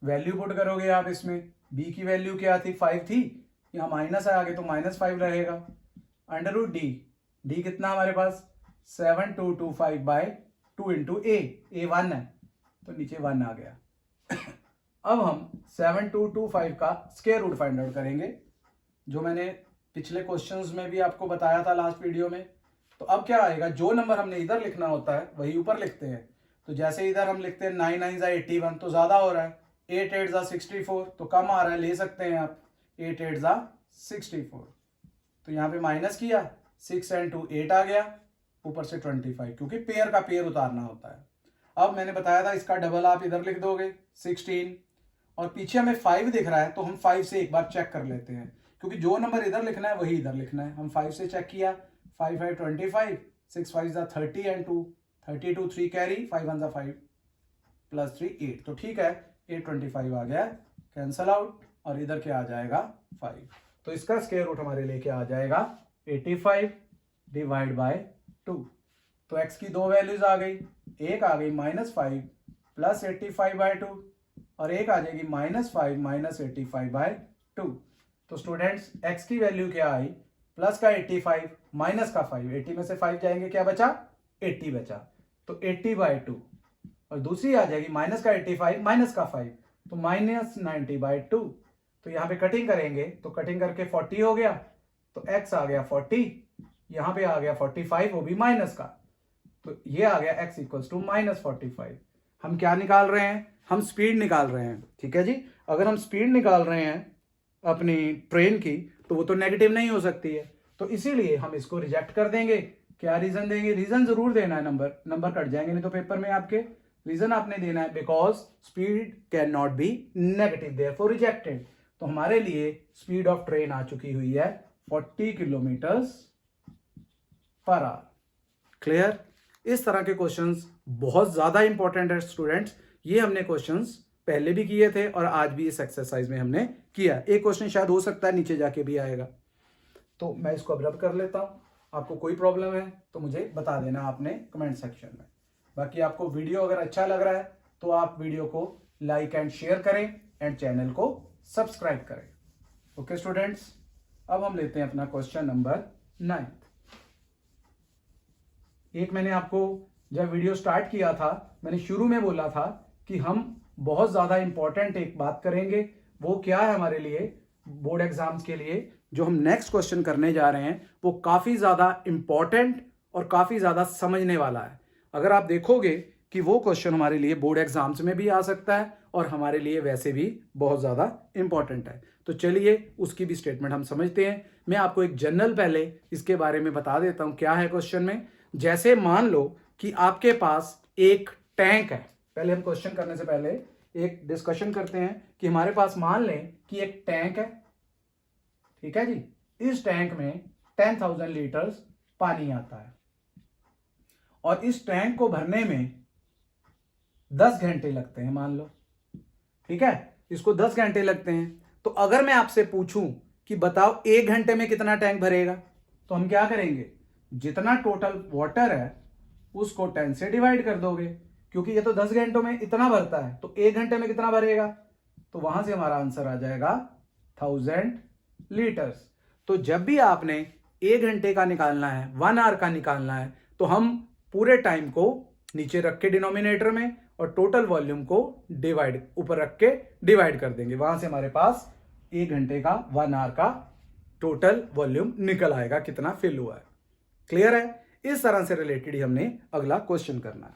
Value put करोगे आप इसमें, b की वैल्यू क्या थी 5 थी, यहाँ माइनस है आगे तो माइनस 5 रहेगा, अंडर रूट डी कितना हमारे पास 7225 बाय 2 इंटू a 1 है तो नीचे 1 आ गया। अब हम 7225 का स्क्वायर रूट फाइंड आउट करेंगे, जो मैंने पिछले क्वेश्चंस में भी आपको बताया था लास्ट वीडियो में। तो अब क्या आएगा, जो नंबर हमने इधर लिखना होता है वही ऊपर लिखते हैं, तो जैसे इधर हम लिखते हैं 9 9 81 तो ज्यादा हो रहा है, 8 8 64 तो कम आ रहा है, ले सकते हैं आप 8 8 64, तो यहाँ पे माइनस किया 6 and 2 8 आ गया, ऊपर से 25 क्योंकि पेयर का पेयर उतारना होता है। अब मैंने बताया था इसका डबल आप इधर लिख दोगे 16, और पीछे हमें 5 दिख रहा है तो हम 5 से एक बार चेक कर लेते हैं, क्योंकि जो नंबर इधर लिखना है वही इधर लिखना है। हम 5 से चेक किया, 5 5 25, 6 5 30 एंड 2 32, 3 कैरी 5 1 5 प्लस 3 8, तो ठीक है 825 आ गया, कैंसल आउट, और इधर क्या आ जाएगा 5, तो इसका स्क्वायर रूट हमारे लिए क्या आ जाएगा 85 डिवाइड बाय 2। तो x की दो वैल्यूज आ गई, एक आ गई -5 प्लस 85 बाय 2 और एक आ जाएगी -5 माइनस 85 बाय 2। तो स्टूडेंट्स x की वैल्यू क्या आई, प्लस का 85 माइनस का 5, 80 में से 5 जाएंगे क्या बचा 80 बचा, तो 80 बाय 2, और दूसरी आ जाएगी माइनस का 85 माइनस का 5 तो माइनस 90 बाय 2। तो यहाँ पे कटिंग करेंगे तो कटिंग करके 40 हो गया, तो x आ गया 40, यहाँ पे आ गया 45 वो भी माइनस का, तो ये आ गया x इक्वल्स टू -45। हम क्या निकाल रहे हैं, हम स्पीड निकाल रहे हैं, ठीक है जी। अगर हम स्पीड निकाल रहे हैं अपनी ट्रेन की तो वो तो नेगेटिव नहीं हो सकती है, तो इसीलिए हम इसको रिजेक्ट कर देंगे। क्या रीजन देंगे, रीजन जरूर देना है, नंबर कट जाएंगे नहीं तो पेपर में आपके। रीजन आपने देना है because speed can not be negative, therefore rejected. तो हमारे लिए स्पीड ऑफ ट्रेन आ चुकी हुई है 40 किलोमीटर्स पर आवर। क्लियर। इस तरह के क्वेश्चंस बहुत ज्यादा इंपॉर्टेंट है स्टूडेंट्स, ये हमने क्वेश्चंस पहले भी किए थे और आज भी इस एक्सरसाइज में हमने किया। एक क्वेश्चन शायद हो सकता है नीचे जाके भी आएगा, तो मैं इसको अब रब कर लेता हूं। आपको कोई प्रॉब्लम है तो मुझे बता देना आपने कमेंट सेक्शन में। बाकी आपको वीडियो अगर अच्छा लग रहा है तो आप वीडियो को लाइक एंड शेयर करें एंड चैनल को सब्सक्राइब करें। ओके स्टूडेंट्स, अब हम लेते हैं अपना क्वेश्चन नंबर 9। एक मैंने आपको जब वीडियो स्टार्ट किया था मैंने शुरू में बोला था कि हम बहुत ज़्यादा इंपॉर्टेंट एक बात करेंगे, वो क्या है हमारे लिए बोर्ड एग्जाम्स के लिए जो हम नेक्स्ट क्वेश्चन करने जा रहे हैं, वो काफ़ी ज़्यादा इंपॉर्टेंट और काफ़ी ज़्यादा समझने वाला है। अगर आप देखोगे कि वो क्वेश्चन हमारे लिए बोर्ड एग्जाम्स में भी आ सकता है और हमारे लिए वैसे भी बहुत ज़्यादा इंपॉर्टेंट है। तो चलिए उसकी भी स्टेटमेंट हम समझते हैं। मैं आपको एक जनरल पहले इसके बारे में बता देता हूं क्या है क्वेश्चन में। जैसे मान लो कि आपके पास एक टैंक है, पहले हम क्वेश्चन करने से पहले एक डिस्कशन करते हैं कि हमारे पास मान लें कि एक टैंक है, ठीक है जी। इस टैंक में 10,000 लीटर्स पानी आता है और इस टैंक को भरने में 10 घंटे लगते हैं, मान लो, ठीक है। इसको 10 घंटे लगते हैं। तो अगर मैं आपसे पूछूं कि बताओ 1 घंटे में कितना टैंक भरेगा, तो हम क्या करेंगे, जितना टोटल वाटर है उसको 10 से डिवाइड कर दोगे, क्योंकि ये तो 10 घंटों में इतना भरता है, तो 1 घंटे में कितना भरेगा, तो वहां से हमारा आंसर आ जाएगा 1000 लीटर्स। तो जब भी आपने 1 घंटे का निकालना है, 1 आवर का निकालना है, तो हम पूरे टाइम को नीचे रख के डिनोमिनेटर में और टोटल वॉल्यूम को डिवाइड ऊपर रख के डिवाइड कर देंगे। वहां से हमारे पास 1 घंटे का 1 आवर का टोटल वॉल्यूम निकल आएगा, कितना फिल हुआ है। क्लियर है? इस तरह से रिलेटेड ही हमने अगला क्वेश्चन करना है।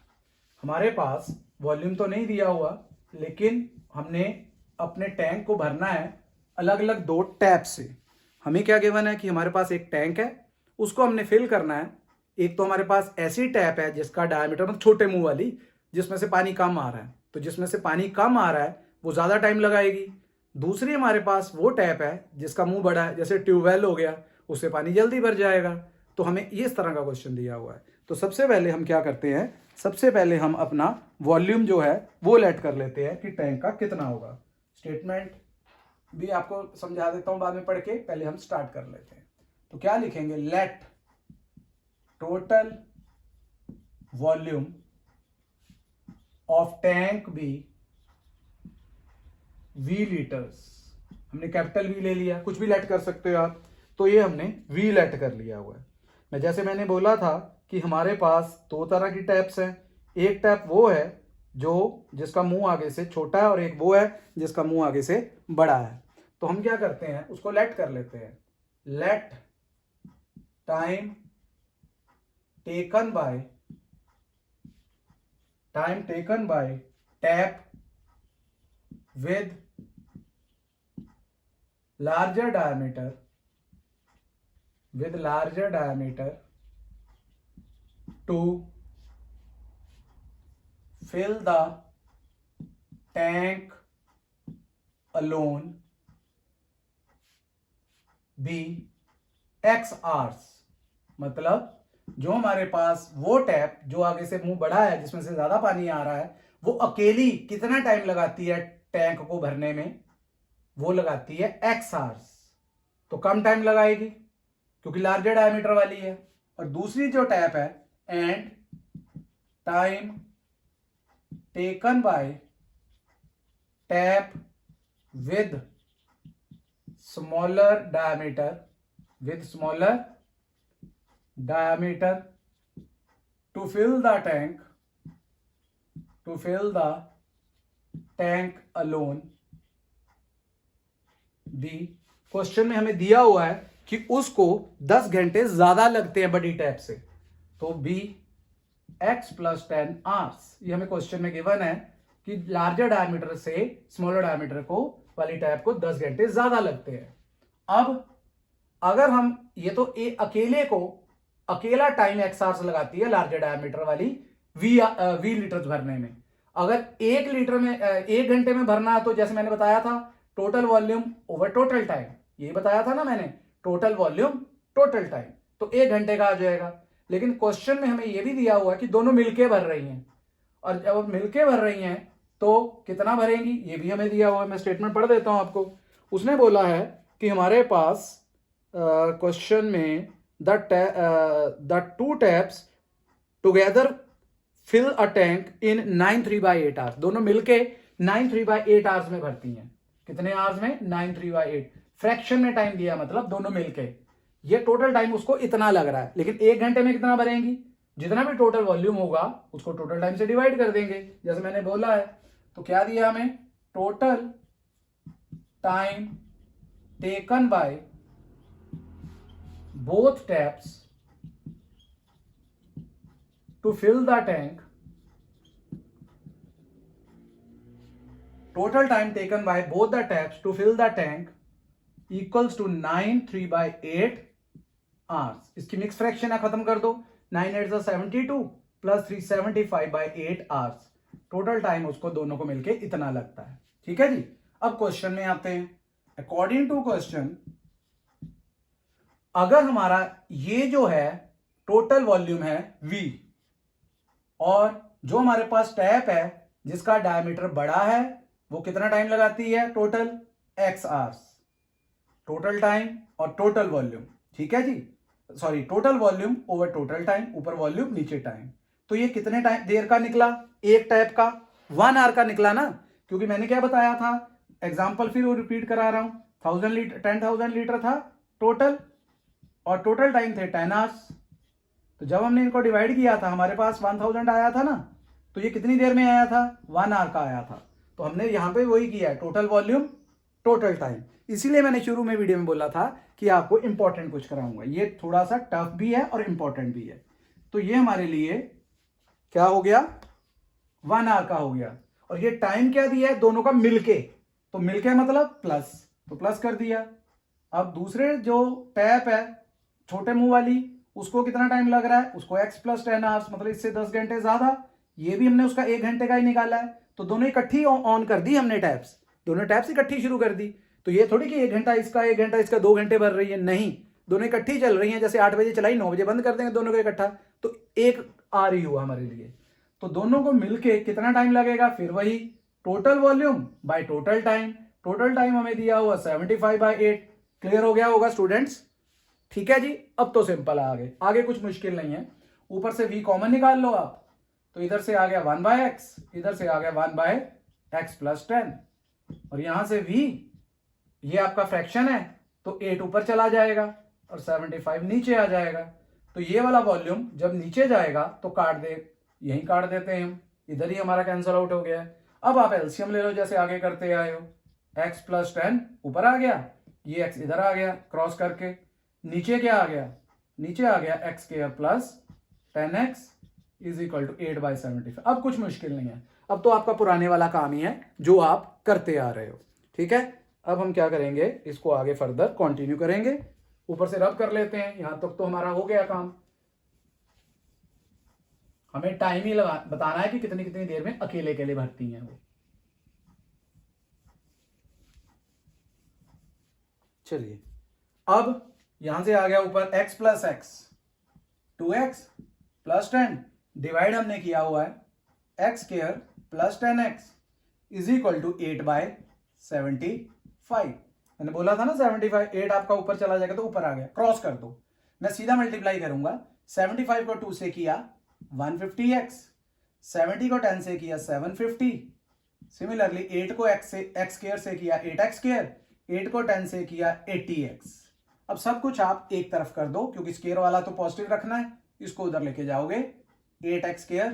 हमारे पास वॉल्यूम तो नहीं दिया हुआ, लेकिन हमने अपने टैंक को भरना है अलग अलग 2 टैप से। हमें क्या गिवन है कि हमारे पास एक टैंक है, उसको हमने फिल करना है। एक तो हमारे पास ऐसी टैप है जिसका डायमीटर मतलब छोटे मुंह वाली, जिसमें से पानी कम आ रहा है, तो जिसमें से पानी कम आ रहा है वो ज़्यादा टाइम लगाएगी। दूसरी हमारे पास वो टैप है जिसका मुंह बड़ा है, जैसे ट्यूबवेल हो गया, उससे पानी जल्दी भर जाएगा। तो हमें इस तरह का क्वेश्चन दिया हुआ है। तो सबसे पहले हम क्या करते हैं, सबसे पहले हम अपना वॉल्यूम जो है वो लेट कर लेते हैं कि टैंक का कितना होगा। स्टेटमेंट भी आपको समझा देता हूं बाद में पढ़ के, पहले हम स्टार्ट कर लेते हैं। तो क्या लिखेंगे, let total volume of tank be V litres. हमने कैपिटल V ले लिया, कुछ भी लेट कर सकते हो आप, तो ये हमने V लेट कर लिया हुआ है। मैं जैसे मैंने बोला था कि हमारे पास 2 तरह की टैप्स हैं। एक टैप वो है जो जिसका मुंह आगे से छोटा है और एक वो है जिसका मुंह आगे से बड़ा है। तो हम क्या करते हैं, उसको लेट कर लेते हैं। Let time taken by tap with larger diameter to fill the tank alone be X hours। मतलब जो हमारे पास वो टैप जो आगे से मुंह बड़ा है जिसमें से ज्यादा पानी आ रहा है, वो अकेली कितना टाइम लगाती है टैंक को भरने में, वो लगाती है X आवर्स। तो कम टाइम लगाएगी क्योंकि लार्जर डायमीटर वाली है। और दूसरी जो टैप है, and time taken by tap with smaller diameter to fill the tank alone be. Question में हमें दिया हुआ है कि उसको 10 घंटे ज्यादा लगते हैं बड़ी टैप से, तो बी X + 10 आवर्स। ये हमें क्वेश्चन में गिवन है कि लार्जर डायमीटर से स्मॉलर डायमीटर को वाली टैप को 10 घंटे ज्यादा लगते हैं। अब अगर हम ये तो अकेला टाइम X आवर्स लगाती है लार्जर डायमीटर वाली V लीटर्स भरने में। अगर 1 घंटे में भरना है, तो जैसे मैंने बताया था total volume over total time, यही बताया था ना मैंने, टोटल वॉल्यूम टोटल टाइम, तो 1 घंटे का आ जाएगा। लेकिन क्वेश्चन में हमें यह भी दिया हुआ है कि दोनों मिलके भर रही हैं, और जब मिलके भर रही हैं तो कितना भरेंगी, ये भी हमें दिया हुआ है। मैं स्टेटमेंट पढ़ देता हूं आपको। उसने बोला है कि हमारे पास क्वेश्चन में the 2 taps together fill a tank in 9/3/8 hours. दोनों मिलके 9/3/8 आवर्स में भरती हैं। कितने आवर्स में, 9/3/8। फ्रैक्शन में टाइम दिया, मतलब दोनों मिलके ये टोटल टाइम उसको इतना लग रहा है। लेकिन 1 घंटे में कितना भरेंगी, जितना भी टोटल वॉल्यूम होगा उसको टोटल टाइम से डिवाइड कर देंगे, जैसे मैंने बोला है। तो क्या दिया हमें, total time taken by both taps to fill the tank, total time taken by both the taps to fill the tank equals to 9 3/8 hours. इसकी मिक्स फ्रैक्शन है, खत्म कर दो, 9 8 72 प्लस 375/8 hours. टोटल टाइम उसको दोनों को मिलके इतना लगता है। ठीक है जी। अब क्वेश्चन में आते हैं। अकॉर्डिंग टू क्वेश्चन, अगर हमारा ये जो है टोटल वॉल्यूम है V और जो हमारे पास टैप है जिसका डायमीटर बड़ा है वो कितना टाइम लगाती है, total x hours, total time और टोटल वॉल्यूम। ठीक है जी, sorry, total volume over total time, ऊपर वॉल्यूम नीचे टाइम। तो ये कितने टाइम देर का निकला, एक टैप का 1 आवर का निकला ना, क्योंकि मैंने क्या बताया था, एग्जाम्पल फिर वो रिपीट करा रहा हूं, 1000 लीटर 10,000 लीटर था टोटल और टोटल टाइम थे 10 आवर्स। तो जब हमने इनको डिवाइड किया था हमारे पास 1000 आया था ना, तो ये कितनी देर में आया था, 1 आवर का आया था। तो हमने यहां पे वही किया है, टोटल वॉल्यूम टोटल टाइम। इसीलिए मैंने शुरू में वीडियो में बोला था कि आपको इंपॉर्टेंट कुछ कराऊंगा, ये थोड़ा सा टफ भी है और इंपॉर्टेंट भी है। तो ये हमारे लिए क्या हो गया, 1 आवर का हो गया। और ये टाइम क्या दिया है, दोनों का मिलके, तो मिलके मतलब प्लस, तो प्लस कर दिया। अब दूसरे जो टैप है छोटे मुंह वाली, उसको कितना टाइम लग रहा है, उसको x + 10 आवर्स, मतलब इससे 10 घंटे ज्यादा। ये भी हमने उसका 1 घंटे का ही निकाला है, तो दोनों इकट्ठी ऑन कर दी हमने टैप्स, दोनों टैप्स इकट्ठी शुरू कर दी। तो ये थोड़ी कि 1 घंटा इसका 1 घंटा इसका 2 घंटे भर रही है, नहीं, दोनों इकट्ठी चल रही हैं। जैसे 8 बजे चलाई 9 बजे बंद कर देंगे दोनों को इकट्ठा, तो 1 आवर ही हुआ हमारे लिए। तो दोनों को मिलके कितना टाइम लगेगा, फिर वही total volume by total time. Total time हमें दिया हुआ 75/8। क्लियर हो गया होगा स्टूडेंट्स? ठीक है जी। अब तो सिंपल है, आगे कुछ मुश्किल नहीं है। ऊपर से v कॉमन निकाल लो आप, तो इधर से आ गया 1/x, इधर से आ गया 1/x + 10, और यहां से v ये आपका फ्रैक्शन है तो 8 ऊपर चला जाएगा और 75 नीचे आ जाएगा। तो ये वाला वॉल्यूम जब नीचे जाएगा तो काट दे, यहीं काट देते हैं हम, इधर ही हमारा कैंसिल आउट हो गया है। अब आप एलसीएम ले लो जैसे आगे करते आए हो, x + 10 ऊपर आ गया, ये x इधर आ गया क्रॉस करके, नीचे क्या आ गया, नीचे आ गया x² + 10x = 8/75। अब कुछ मुश्किल नहीं है, अब तो आपका पुराने वाला काम ही है जो आप करते आ रहे हो। ठीक है, अब हम क्या करेंगे, इसको आगे फर्दर कंटिन्यू करेंगे। ऊपर से रब कर लेते हैं, यहां तक तो हमारा हो गया काम। हमें टाइम ही बताना है कि कितनी कितनी देर में अकेले अकेले भरती हैं वो। चलिए, अब यहां से आ गया ऊपर x + x, 2x + 10 डिवाइड हमने किया हुआ है x² + 10x = 8/75। मैंने बोला था ना 75, 8 आपका ऊपर चला जाएगा तो ऊपर आ गया, क्रॉस कर दो। मैं सीधा मल्टीप्लाई करूंगा, 75 को 2 से किया 150x, 70 को 10 से किया 750, सिमिलरली 8 को x² से किया 8x², 8 को 10 से किया 80x। अब सब कुछ आप एक तरफ कर दो, क्योंकि स्क्वायर वाला तो पॉजिटिव रखना है, इसको उधर लेके जाओगे। 8x²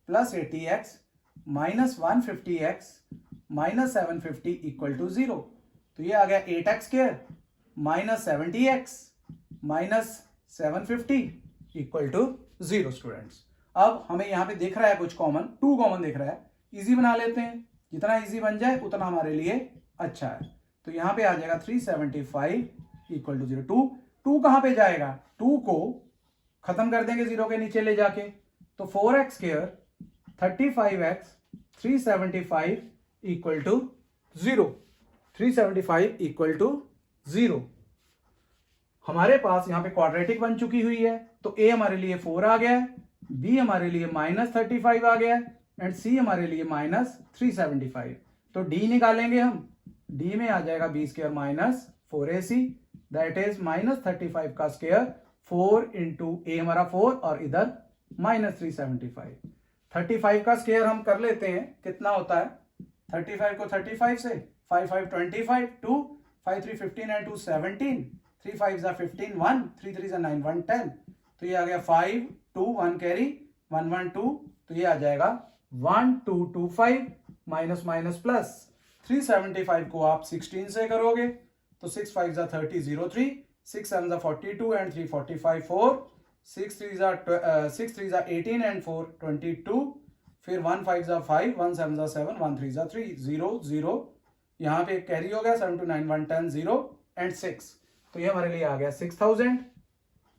+ 80x - 150x - 750 = 0। तो ये आ गया 8x² - 70x - 750 = 0 स्टूडेंट्स। अब हमें यहां पे दिख रहा है कुछ कॉमन, 2 कॉमन दिख रहा है, इजी बना लेते हैं, जितना इजी बन जाए उतना हमारे लिए अच्छा है। तो यहां पे आ जाएगा 375 = 0। 2 कहां पे जाएगा, 2 को खत्म कर देंगे 0 के नीचे ले जाके, तो 4x² 35x 375 = 0। 375 = 0। हमारे पास यहां पे क्वाड्रेटिक बन चुकी हुई है, तो a हमारे लिए 4 आ गया है, b हमारे लिए -35 आ गया है, एंड c हमारे लिए -375। तो d निकालेंगे हम, d में आ जाएगा b² - 4ac, दैट इज -35 का स्क्वायर 4 × a हमारा 4 और इधर -375। 35 का स्क्वायर हम कर लेते हैं, कितना होता है, 35 को 35 से 5 5 25 2 5 3 15 and 2 17 3 5 15 1 3 3 9 1 10। तो ये आ गया 5 2 1 कैरी 1 1 2, तो ये आ जाएगा 1225 माइनस माइनस प्लस, 375 को आप 16 से करोगे तो 6 5 जा 30 03, 6 7 जा 42 एंड 3 45 4, 6 3 जा 18 एंड 4 22, फिर 1 5 जा 5, 1 7 जा 7, 1 3 जा 3 0 0, यहाँ पे कैरी हो गया 7 2 9 1 10 0 एंड 6, तो ये हमारे लिए आ गया 6000।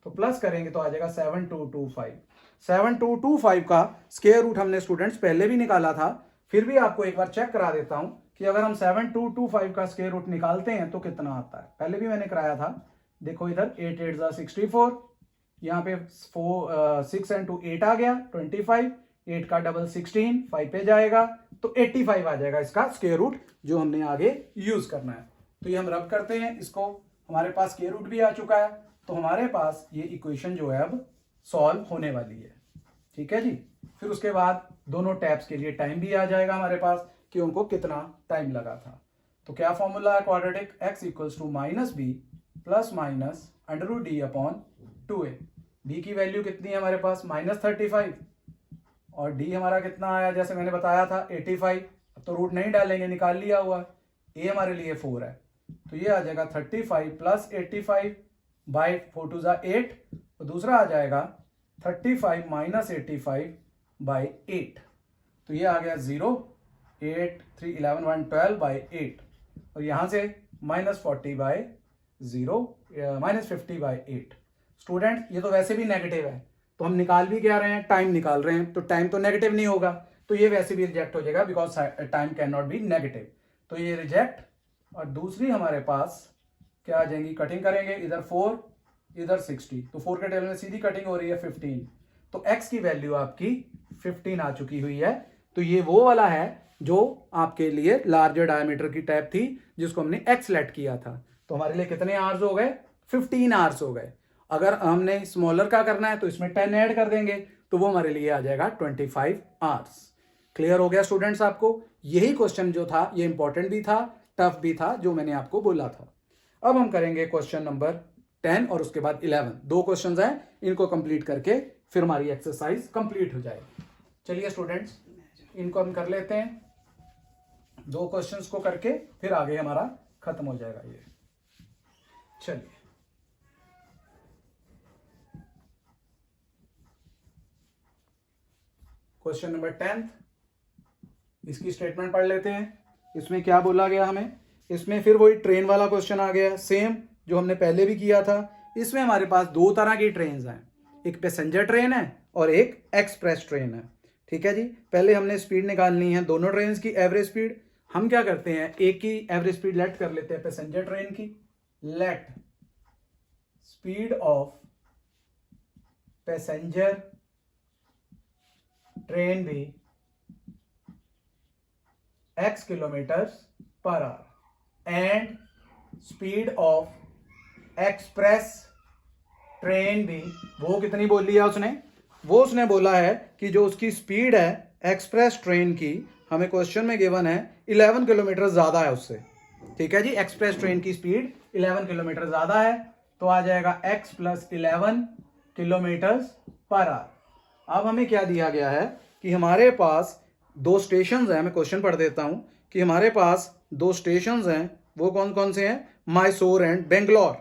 तो प्लस करेंगे तो आ जाएगा 7225। 7225 का स्क्वायर रूट हमने स्टूडेंट्स पहले भी निकाला था, फिर भी आपको एक बार चेक करा देता हूं कि अगर हम 7225 का स्क्वायर रूट निकालते हैं तो कितना आता है। पहले भी मैंने कराया था, देखो इधर 8 8 जा 64, यहाँ पे 6 एंड 2 8 आ गया 25, 8 का डबल 16, 5 पे जाएगा तो 85 आ जाएगा इसका स्क्वायर रूट जो हमने आगे यूज करना है। तो ये हम रब करते हैं इसको, हमारे पास स्क्वायर रूट भी आ चुका है, तो हमारे पास ये इक्वेशन जो है अब सॉल्व होने वाली है। ठीक है जी। फिर उसके बाद दोनों टैब्स के लिए टाइम भी आ जाएगा हमारे पास कि उनको कितना टाइम लगा था। तो क्या फॉर्मूला है quadratic, x equals to minus b plus minus under root D upon 2a। b की वैल्यू कितनी है हमारे पास -35 और d हमारा कितना आया जैसे मैंने बताया था 85। अब तो रूट नहीं डालेंगे, निकाल लिया हुआ है। a हमारे लिए 4 है, तो ये आ जाएगा 35 प्लस 85 बाई 4 2 जा 8, और दूसरा आ जाएगा 35 माइनस 85 बाई 8, तो ये आ गया 0 8 3 11 1 12 बाई 8, और यहां से -40 बाई 0 -50 बाई 8। स्टूडेंट ये तो वैसे भी नेगेटिव है, तो हम निकाल भी क्या रहे हैं, टाइम निकाल रहे हैं, तो टाइम तो नेगेटिव नहीं होगा, तो ये वैसे भी रिजेक्ट हो जाएगा because time can not be negative, तो ये रिजेक्ट। और दूसरी हमारे पास क्या आ जाएंगी, कटिंग करेंगे, इधर 4 इधर 60, तो 4 के टेबल में सीधी कटिंग हो रही है 15, तो x की वैल्यू आपकी 15 आ चुकी हुई है। तो ये वो वाला है जो आपके लिए लार्जर डायमीटर की टैप थी जिसको हमने x लेट किया था। तो हमारे लिए कितने आवर्स हो गए, 15 आवर्स हो गए। अगर हमने स्मॉलर का करना है तो इसमें 10 ऐड कर देंगे तो वो हमारे लिए आ जाएगा 25 आवर्स। क्लियर हो गया स्टूडेंट्स आपको। यही क्वेश्चन जो था ये इंपॉर्टेंट भी था, टफ भी था, जो मैंने आपको बोला था। अब हम करेंगे क्वेश्चन नंबर 10 और उसके बाद 11, 2 क्वेश्चंस हैं, इनको कंप्लीट करके फिर हमारी एक्सरसाइज कंप्लीट हो जाएगी। चलिए स्टूडेंट्स इनको हम कर लेते हैं, 2 क्वेश्चंस को करके फिर आगे हमारा खत्म हो जाएगा ये। चलिए क्वेश्चन नंबर 10, इसकी स्टेटमेंट पढ़ लेते हैं। इसमें क्या बोला गया हमें, इसमें फिर वही ट्रेन वाला क्वेश्चन आ गया, सेम जो हमने पहले भी किया था। इसमें हमारे पास 2 तरह की ट्रेन हैं, एक पैसेंजर ट्रेन है और एक एक्सप्रेस ट्रेन है। ठीक है जी। पहले हमने स्पीड निकालनी है दोनों ट्रेन की एवरेज स्पीड। हम क्या करते हैं, एक की एवरेज स्पीड लेट कर लेते हैं पैसेंजर ट्रेन की, let speed of passenger train भी x kilometres per our and speed of express train भी, वो कितनी बोल लिया उसने, वो उसने बोला है कि जो उसकी स्पीड है एक्सप्रेस ट्रेन की, हमें क्वेश्चन में गिवन है 11 किलोमीटर ज्यादा है उससे। ठीक है जी, एक्सप्रेस ट्रेन की स्पीड 11 किलोमीटर ज्यादा है, तो आ जाएगा x plus 11 kilometre per hour. अब हमें क्या दिया गया है कि हमारे पास 2 स्टेशंस हैं, मैं क्वेश्चन पढ़ देता हूं कि हमारे पास 2 स्टेशंस हैं, वो कौन कौन से हैं, मैसूर एंड बेंगलोर।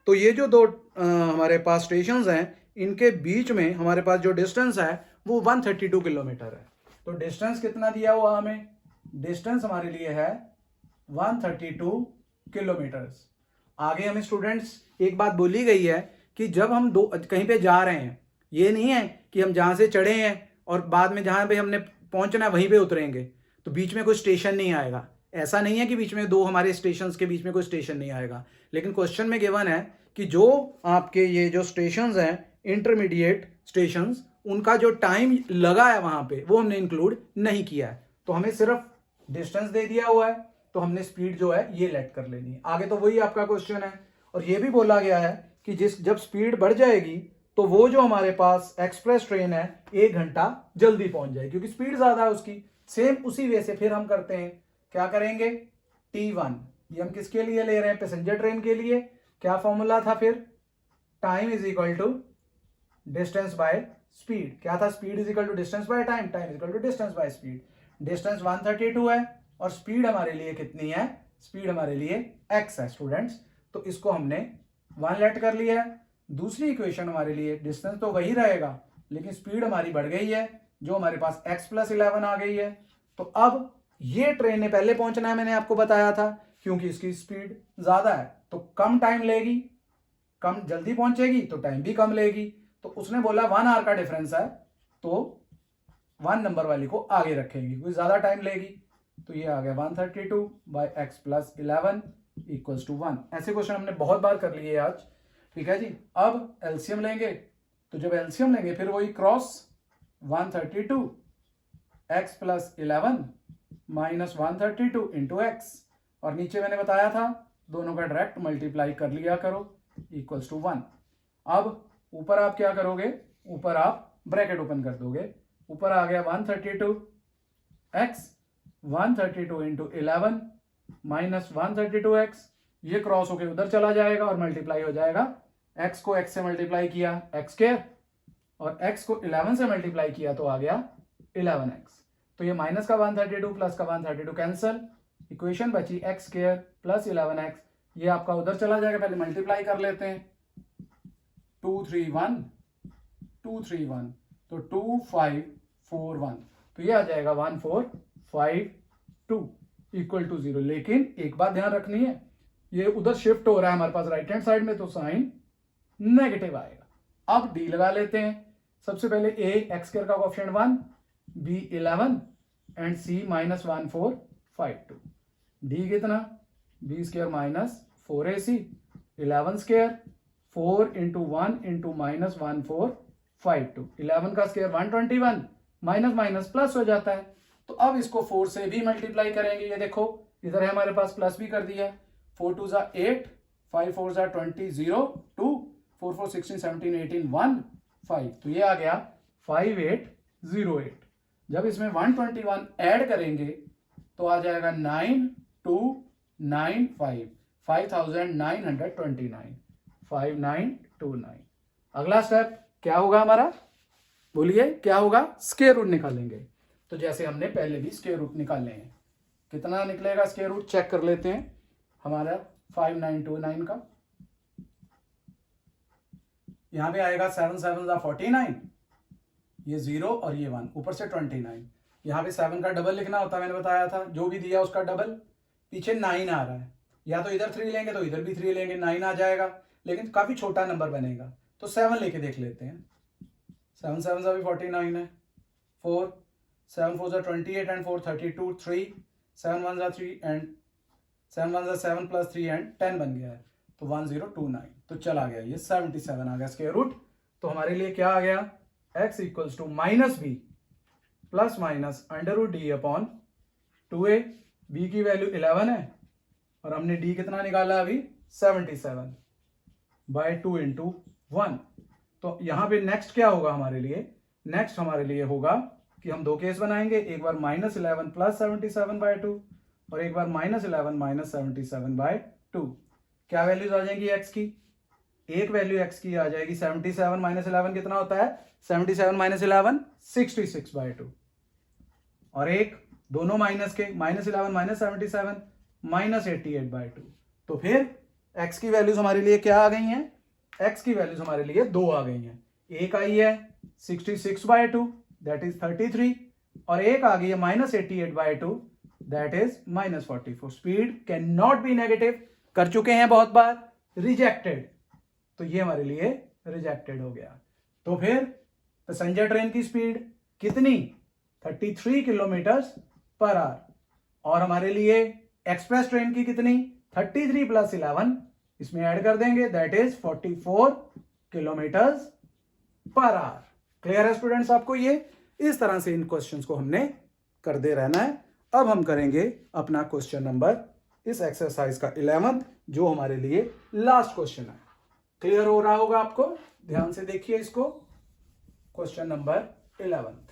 तो ये जो 2 हमारे पास स्टेशंस हैं, इनके बीच में हमारे पास जो डिस्टेंस है वो 132 किलोमीटर है। तो डिस्टेंस कितना दिया हुआ हमें, डिस्टेंस हमारे लिए है 132 किलोमीटर्स। आगे हमें स्टूडेंट्स एक बात बोली गई है कि जब हम कहीं पे जा रहे हैं, ये नहीं है कि हम जहां से चढ़े हैं और बाद में जहां पे हमने पहुंचना है वहीं पे उतरेंगे, तो बीच में कोई स्टेशन नहीं आएगा। ऐसा नहीं है कि बीच में 2 हमारे स्टेशंस के बीच में कोई स्टेशन नहीं आएगा, लेकिन क्वेश्चन में गिवन है कि जो आपके ये जो स्टेशंस हैं इंटरमीडिएट स्टेशंस, उनका जो टाइम लगा है वहां पे वो हमने इंक्लूड नहीं किया है। तो हमें सिर्फ डिस्टेंस दे दिया हुआ है, तो हमने स्पीड जो है ये लेट कर लेनी है। आगे तो वही आपका क्वेश्चन है, और ये भी बोला गया है कि जब स्पीड बढ़ जाएगी तो वो जो हमारे पास एक्सप्रेस ट्रेन है 1 घंटा जल्दी पहुंच जाएगी, क्योंकि स्पीड ज्यादा है उसकी। सेम उसी वे से फिर हम करते हैं, क्या करेंगे, T1, ये हम किसके लिए ले रहे हैं, पैसेंजर ट्रेन के लिए। क्या फॉर्मूला था फिर, time is equal to distance by speed. क्या था, speed is equal to distance by time, time is equal to distance by speed. Distance 132 है और स्पीड हमारे लिए कितनी है, स्पीड हमारे लिए x है स्टूडेंट्स। तो इसको हमने 1 लेट कर लिया है। दूसरी इक्वेशन हमारे लिए डिस्टेंस तो वही रहेगा लेकिन स्पीड हमारी बढ़ गई है जो हमारे पास x + 11 आ गई है। तो अब ये ट्रेन ने पहले पहुंचना है, मैंने आपको बताया था, क्योंकि इसकी स्पीड ज्यादा है तो कम टाइम लेगी, कम जल्दी पहुंचेगी तो टाइम भी कम लेगी। तो उसने बोला 1 आवर का डिफरेंस है तो 1 नंबर वाली को आगे रखेगी क्योंकि ज्यादा टाइम लेगी। तो ये आ गया 132/x + 11 = 1। ऐसे क्वेश्चन हमने बहुत बार कर लिए आज, ठीक है जी। अब एलसीएम लेंगे, तो जब एलसीएम लेंगे फिर वही क्रॉस 132x + 11 - 132 × x, और नीचे मैंने बताया था दोनों का डायरेक्ट मल्टीप्लाई कर लिया करो = 1। अब ऊपर आप क्या करोगे, ऊपर आप ब्रैकेट ओपन कर दोगे, ऊपर आ गया 132x 132 × 11 - 132x, ये क्रॉस होके उधर चला जाएगा और मल्टीप्लाई हो जाएगा। x को x से मल्टीप्लाई किया x² और x को 11 से मल्टीप्लाई किया तो आ गया 11x। तो ये माइनस का 132 प्लस का 132 कैंसल, इक्वेशन बची x² + 11x, ये आपका उधर चला जाएगा। पहले मल्टीप्लाई कर लेते हैं, 231 231 तो 2541, तो ये आ जाएगा 1452 = 0। लेकिन एक बात ध्यान रखनी है, ये उधर शिफ्ट हो रहा है हमारे पास राइट हैंड साइड में तो साइन नेगेटिव आएगा। अब डी लगा लेते हैं। सबसे पहले a x² का coefficient 1, b 11 and c -1452। d कितना, b² - 4ac 11² 4 × 1 × -1452, 11 का स्क्वायर 121, माइनस माइनस प्लस हो जाता है। तो अब इसको 4 से भी मल्टीप्लाई करेंगे। ये देखो इधर है हमारे पास, प्लस भी कर दिया, 4 2 = 8, 5 4 = 20, 0 2, 4 4 16 17 18 1 5, तो ये आ गया 5808। जब इसमें 121 ऐड करेंगे तो आ जाएगा 9295, 5929, 5929। अगला स्टेप क्या होगा हमारा, बोलिए क्या होगा, स्क्वायर रूट निकालेंगे। तो जैसे हमने पहले भी स्क्वायर रूट निकाले हैं, कितना निकलेगा स्क्वायर रूट चेक कर लेते हैं। हमारा 5929 का यहां पे आएगा 7 7 = 49, ये 0 और ये 1, ऊपर से 29। यहां पे 7 का डबल लिखना होता है, मैंने बताया था, जो भी दिया उसका डबल। पीछे 9 आ रहा है, या तो इधर 3 लेंगे तो इधर भी 3 लेंगे, 9 आ जाएगा, लेकिन काफी छोटा नंबर बनेगा। तो 7 लेके देख लेते हैं। 7 7 = 49 है, 4 7 4 = 28 एंड 4 32, 3 7 1 = 3 एंड 7 1 = 7 + 3 एंड 10 बन गया है, तो 1029। तो चला गया, ये 77 आ गया स्क्वायर रूट। तो हमारे लिए क्या आ गया, x = -b ± √d/2a। b की वैल्यू 11 है और हमने d कितना निकाला अभी, 77/2 × 1। तो यहां पे नेक्स्ट क्या होगा हमारे लिए, नेक्स्ट हमारे लिए होगा कि हम दो केस बनाएंगे, एक बार -11 + 77/2 और एक बार -11 - 77/2। क्या वैल्यूज आ जाएंगी x की, एक वैल्यू x की आ जाएगी 77 - 11 कितना होता है, 77 - 11 66/2, और एक दोनों माइनस के, -11 - 77 -88/2। तो फिर x की वैल्यूज हमारे लिए क्या आ गई हैं, x की वैल्यूज हमारे लिए 2 आ गई हैं। एक आई है 66/2 दैट इज 33, और एक आ गई है -88/2 that is -44। Speed can not be negative, कर चुके हैं बहुत बार, रिजेक्टेड। तो ये हमारे लिए रिजेक्टेड हो गया। तो फिर पैसेंजर ट्रेन की स्पीड कितनी, 33 km/h, और हमारे लिए एक्सप्रेस ट्रेन की कितनी, 33 + 11 इसमें ऐड कर देंगे दैट इज 44 km/h। क्लियर है स्टूडेंट्स आपको, ये इस तरह से इन क्वेश्चंस को हमने करते रहना है। अब हम करेंगे अपना क्वेश्चन नंबर, इस एक्सरसाइज का 11th, जो हमारे लिए लास्ट क्वेश्चन है। क्लियर हो रहा होगा आपको, ध्यान से देखिए इसको, क्वेश्चन नंबर 11th।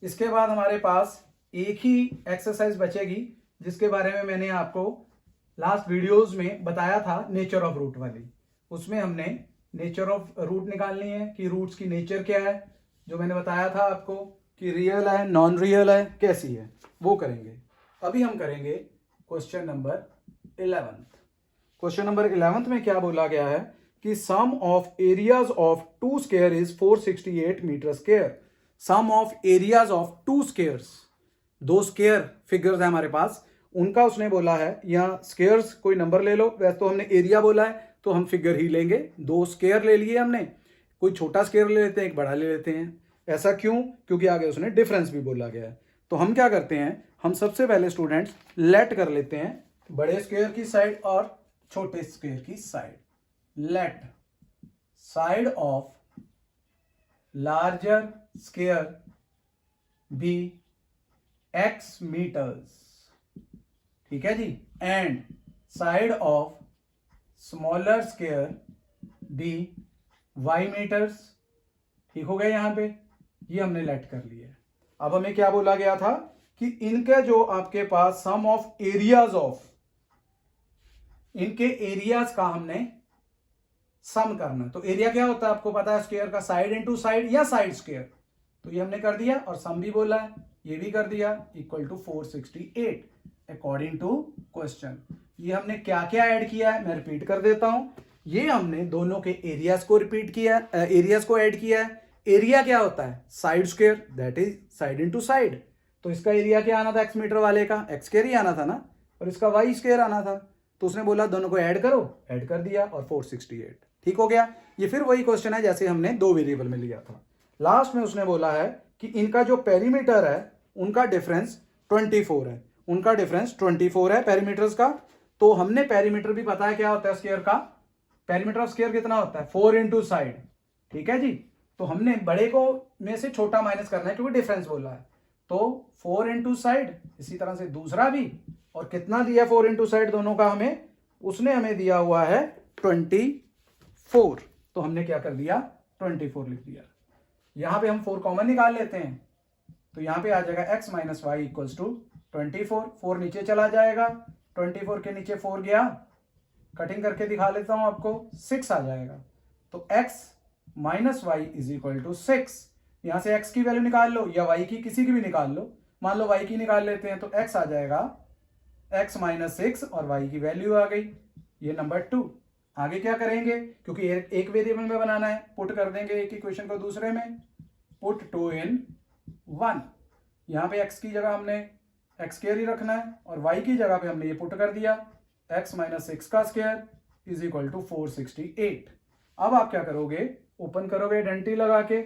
इसके बाद हमारे पास एक ही एक्सरसाइज बचेगी जिसके बारे में मैंने आपको लास्ट वीडियोस में बताया था, नेचर ऑफ रूट वाली। उसमें हमने नेचर ऑफ रूट निकालनी है कि रूट्स की नेचर क्या है, जो मैंने बताया था आपको कि रियल है, नॉन रियल है, कैसी है, वो करेंगे। अभी हम करेंगे क्वेश्चन नंबर 11। क्वेश्चन नंबर 11 में क्या बोला गया है कि sum of areas of two square is 468 metre square. Sum of areas of two squares, दो स्क्वायर फिगर्स है हमारे पास, उनका उसने बोला है, यहाँ स्क्वायर्स कोई नंबर ले लो, वैसे तो हमने एरिया बोला है तो हम फिगर ही लेंगे। दो स्क्वायर ले लिए हमने, कोई छोटा स्क्वायर ले लेते हैं, एक बड़ा ले लेते हैं। ऐसा क्यों? क्योंकि आगे उसने डिफरेंस भी बोला गया है। तो हम क्या करते हैं, हम सबसे पहले स्टूडेंट्स लेट कर लेते हैं बड़े स्क्वायर की साइड और छोटे स्क्वायर की side. Let side of larger square be x metres, ठीक है जी, and side of smaller square be y metres. ठीक हो गया, यहां पे ये हमने लेट कर लिया। अब हमें क्या बोला गया था कि इनके जो आपके पास सम ऑफ एरियाज ऑफ, इनके एरियाज का हमने सम करना। तो एरिया क्या होता है आपको पता है, स्क्वायर का साइड इनटू साइड या साइड स्क्वायर। तो ये हमने कर दिया, और सम भी बोला है, ये भी कर दिया, equal to 468 according to question. ये हमने क्या क्या ऐड किया है, मैं रिपीट कर देता हूं। ये हमने दोनों के एरियाज को रिपीट किया, एरियाज को ऐड किया है। एरिया क्या होता है, side square, that is side into side. तो इसका एरिया क्या आना था, x मीटर वाले का x स्क्वायर ही आना था ना, और इसका y स्क्वायर आना था। तो उसने बोला दोनों को ऐड करो, ऐड कर दिया, और 468। ठीक हो गया। ये फिर वही क्वेश्चन है जैसे हमने दो वेरिएबल में लिया था। लास्ट में उसने बोला है कि इनका जो पेरीमीटर है उनका डिफरेंस 24 है, उनका डिफरेंस 24 है पेरीमीटर्स का। तो हमने पेरीमीटर भी पता है क्या होता है स्क्वायर का, पेरीमीटर ऑफ स्क्वायर कितना होता है, 4 इंटू साइड। ठीक है जी। तो हमने बड़े को में से छोटा माइनस करना है क्योंकि डिफरेंस बोला है। तो 4 इंटू साइड, इसी तरह से दूसरा भी, और कितना दिया 4 इंटू साइड दोनों का हमें, उसने हमें दिया हुआ है 24। तो हमने क्या कर दिया, 24 लिख दिया। यहां पे हम 4 कॉमन निकाल लेते हैं, तो यहां पे आ जाएगा x minus y equals to 24। 4 नीचे चला जाएगा, 24 के नीचे 4 गया, कटिंग करके दिखा लेता हूं आपको, 6 आ जाएगा। तो x minus y is equal to 6। यहां से x की वैल्यू निकाल लो या y की, किसी की भी निकाल लो। मान लो y की निकाल लेते हैं, तो x आ जाएगा x माइनस 6 और y की वैल्यू आ गई, ये नंबर 2। आगे क्या करेंगे, क्योंकि एक वेरिएबल में बनाना है, पुट कर देंगे एक इक्वेशन को दूसरे में, पुट 2 in 1। यहां पे x की जगह हमने x स्क्वायर ही रखना है, और y की जगह पे हमने ये पुट कर दिया, x माइनस 6 का स्क्वायर इज इक्वल टू 468। अब आप क्या करोगे, ओपन करोगे आइडेंटिटी लगा के,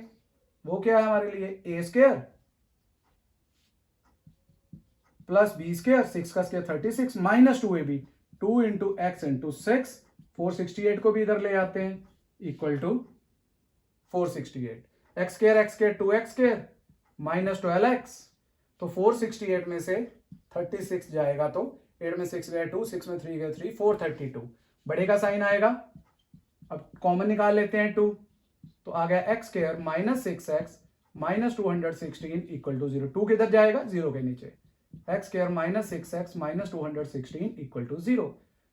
वो क्या है हमारे लिए, a square plus b square, 6 का square 36, minus 2ab, 2 into x into 6, 468 को भी इधर ले आते हैं, equal to 468। X square 2x square minus 12x, तो 468 में से 36 जाएगा, तो 8 में 6 गए 2, 6 में 3 गए 3, 432। बड़े का साइन आएगा, अब कॉमन निकाल लेते हैं 2, तो आ गया x square minus 6x minus 216 equal to 0। 2 किधर जाएगा, 0 के नीचे, x square minus 6x minus 216 equal to 0।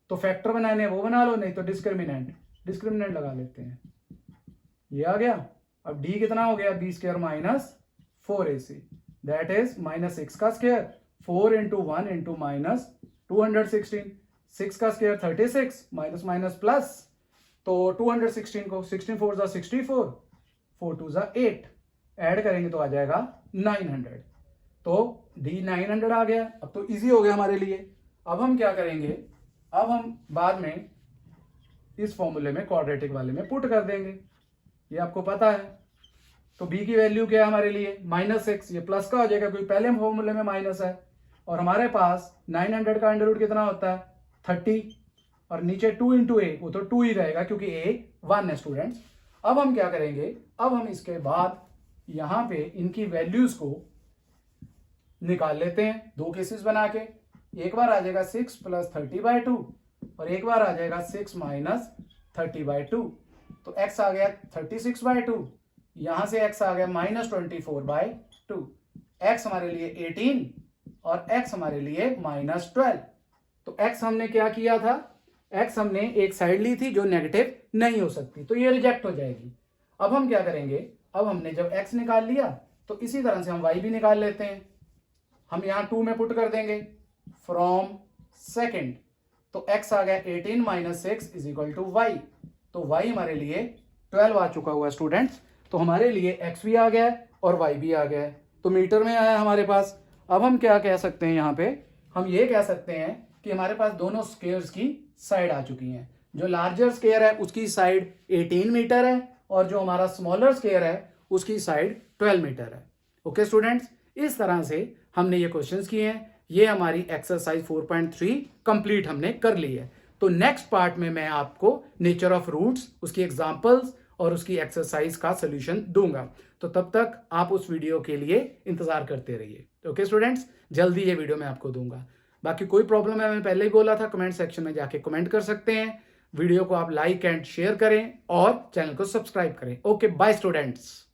तो फैक्टर बनाने वो बना लो, नहीं तो डिस्क्रिमिनेंट लगा लेते हैं, ये आ गया। अब d कितना हो गया, b square minus 4ac, that is minus 6 का स्क्वायर 4 इंटू 1 इंटू माइनस 216, 6 का स्क्वायर 36 माइनस माइनस प्लस, तो 216 को 16 4 जा 64, 4 2 जा 8, ऐड करेंगे तो आ जाएगा 900। तो d 900 आ गया। अब तो इजी हो गया हमारे लिए। अब हम क्या करेंगे, अब हम बाद में इस फॉर्मूले में क्वाड्रेटिक वाले में पुट कर देंगे, ये आपको पता है। तो b की वैल्यू क्या है हमारे लिए, -6, ये प्लस का हो जाएगा क्योंकि पहले फॉर्मूले में माइनस है, और हमारे पास 900 का अंडर रूट कितना होता है 30, और नीचे 2 इंटू ए, वो तो 2 ही रहेगा क्योंकि a 1 है स्टूडेंट्स। अब हम क्या करेंगे, अब हम इसके बाद यहां पे इनकी वैल्यूज को निकाल लेते हैं, दो केसेस बना के। एक बार आ जाएगा 6 प्लस 30/2, और एक बार आ जाएगा 6 माइनस 30/2। तो x आ गया 36/2, यहां से x आ गया माइनस 24/2। x हमारे लिए 18 और x हमारे लिए -12। तो x हमने क्या किया था, एक्स हमने एक साइड ली थी जो नेगेटिव नहीं हो सकती, तो ये रिजेक्ट हो जाएगी। अब हम क्या करेंगे, अब हमने जब एक्स निकाल लिया तो इसी तरह से हम वाई भी निकाल लेते हैं। हम यहां 2 में पुट कर देंगे फ्रॉम सेकेंड, तो x आ गया 18 minus 6 is equal to y. तो y हमारे लिए 12 आ चुका हुआ स्टूडेंट्स। तो हमारे लिए x भी आ गया है और y भी आ गया है, तो मीटर में आया हमारे पास। अब हम क्या कह सकते हैं यहाँ पे, हम ये कह सकते हैं कि हमारे पास दोनों स्क्वेयर्स की साइड आ चुकी हैं। जो लार्जर स्क्वेयर है उसकी साइड 18 मीटर है और जो हमारा स्मॉलर स्क्वेयर है उसकी साइड 12 मीटर है। ओके स्टूडेंट्स, इस तरह से हमने ये क्वेश्चंस किए हैं। ये हमारी एक्सरसाइज 4.3 कंप्लीट हमने कर ली है। तो नेक्स्ट पार्ट में मैं आपको नेचर ऑफ रूट्स, उसकी एग्जांपल्स और उसकी एक्सरसाइज का सॉल्यूशन दूंगा। तो तब तक आप उस वीडियो के लिए इंतजार करते रहिए। ओके स्टूडेंट्स, जल्दी ये वीडियो मैं आपको दूंगा। बाकी कोई प्रॉब्लम है, मैंने पहले ही बोला था, कमेंट सेक्शन में जाके कमेंट कर सकते हैं। वीडियो को आप लाइक एंड शेयर करें और चैनल को सब्सक्राइब करें। Okay bye students.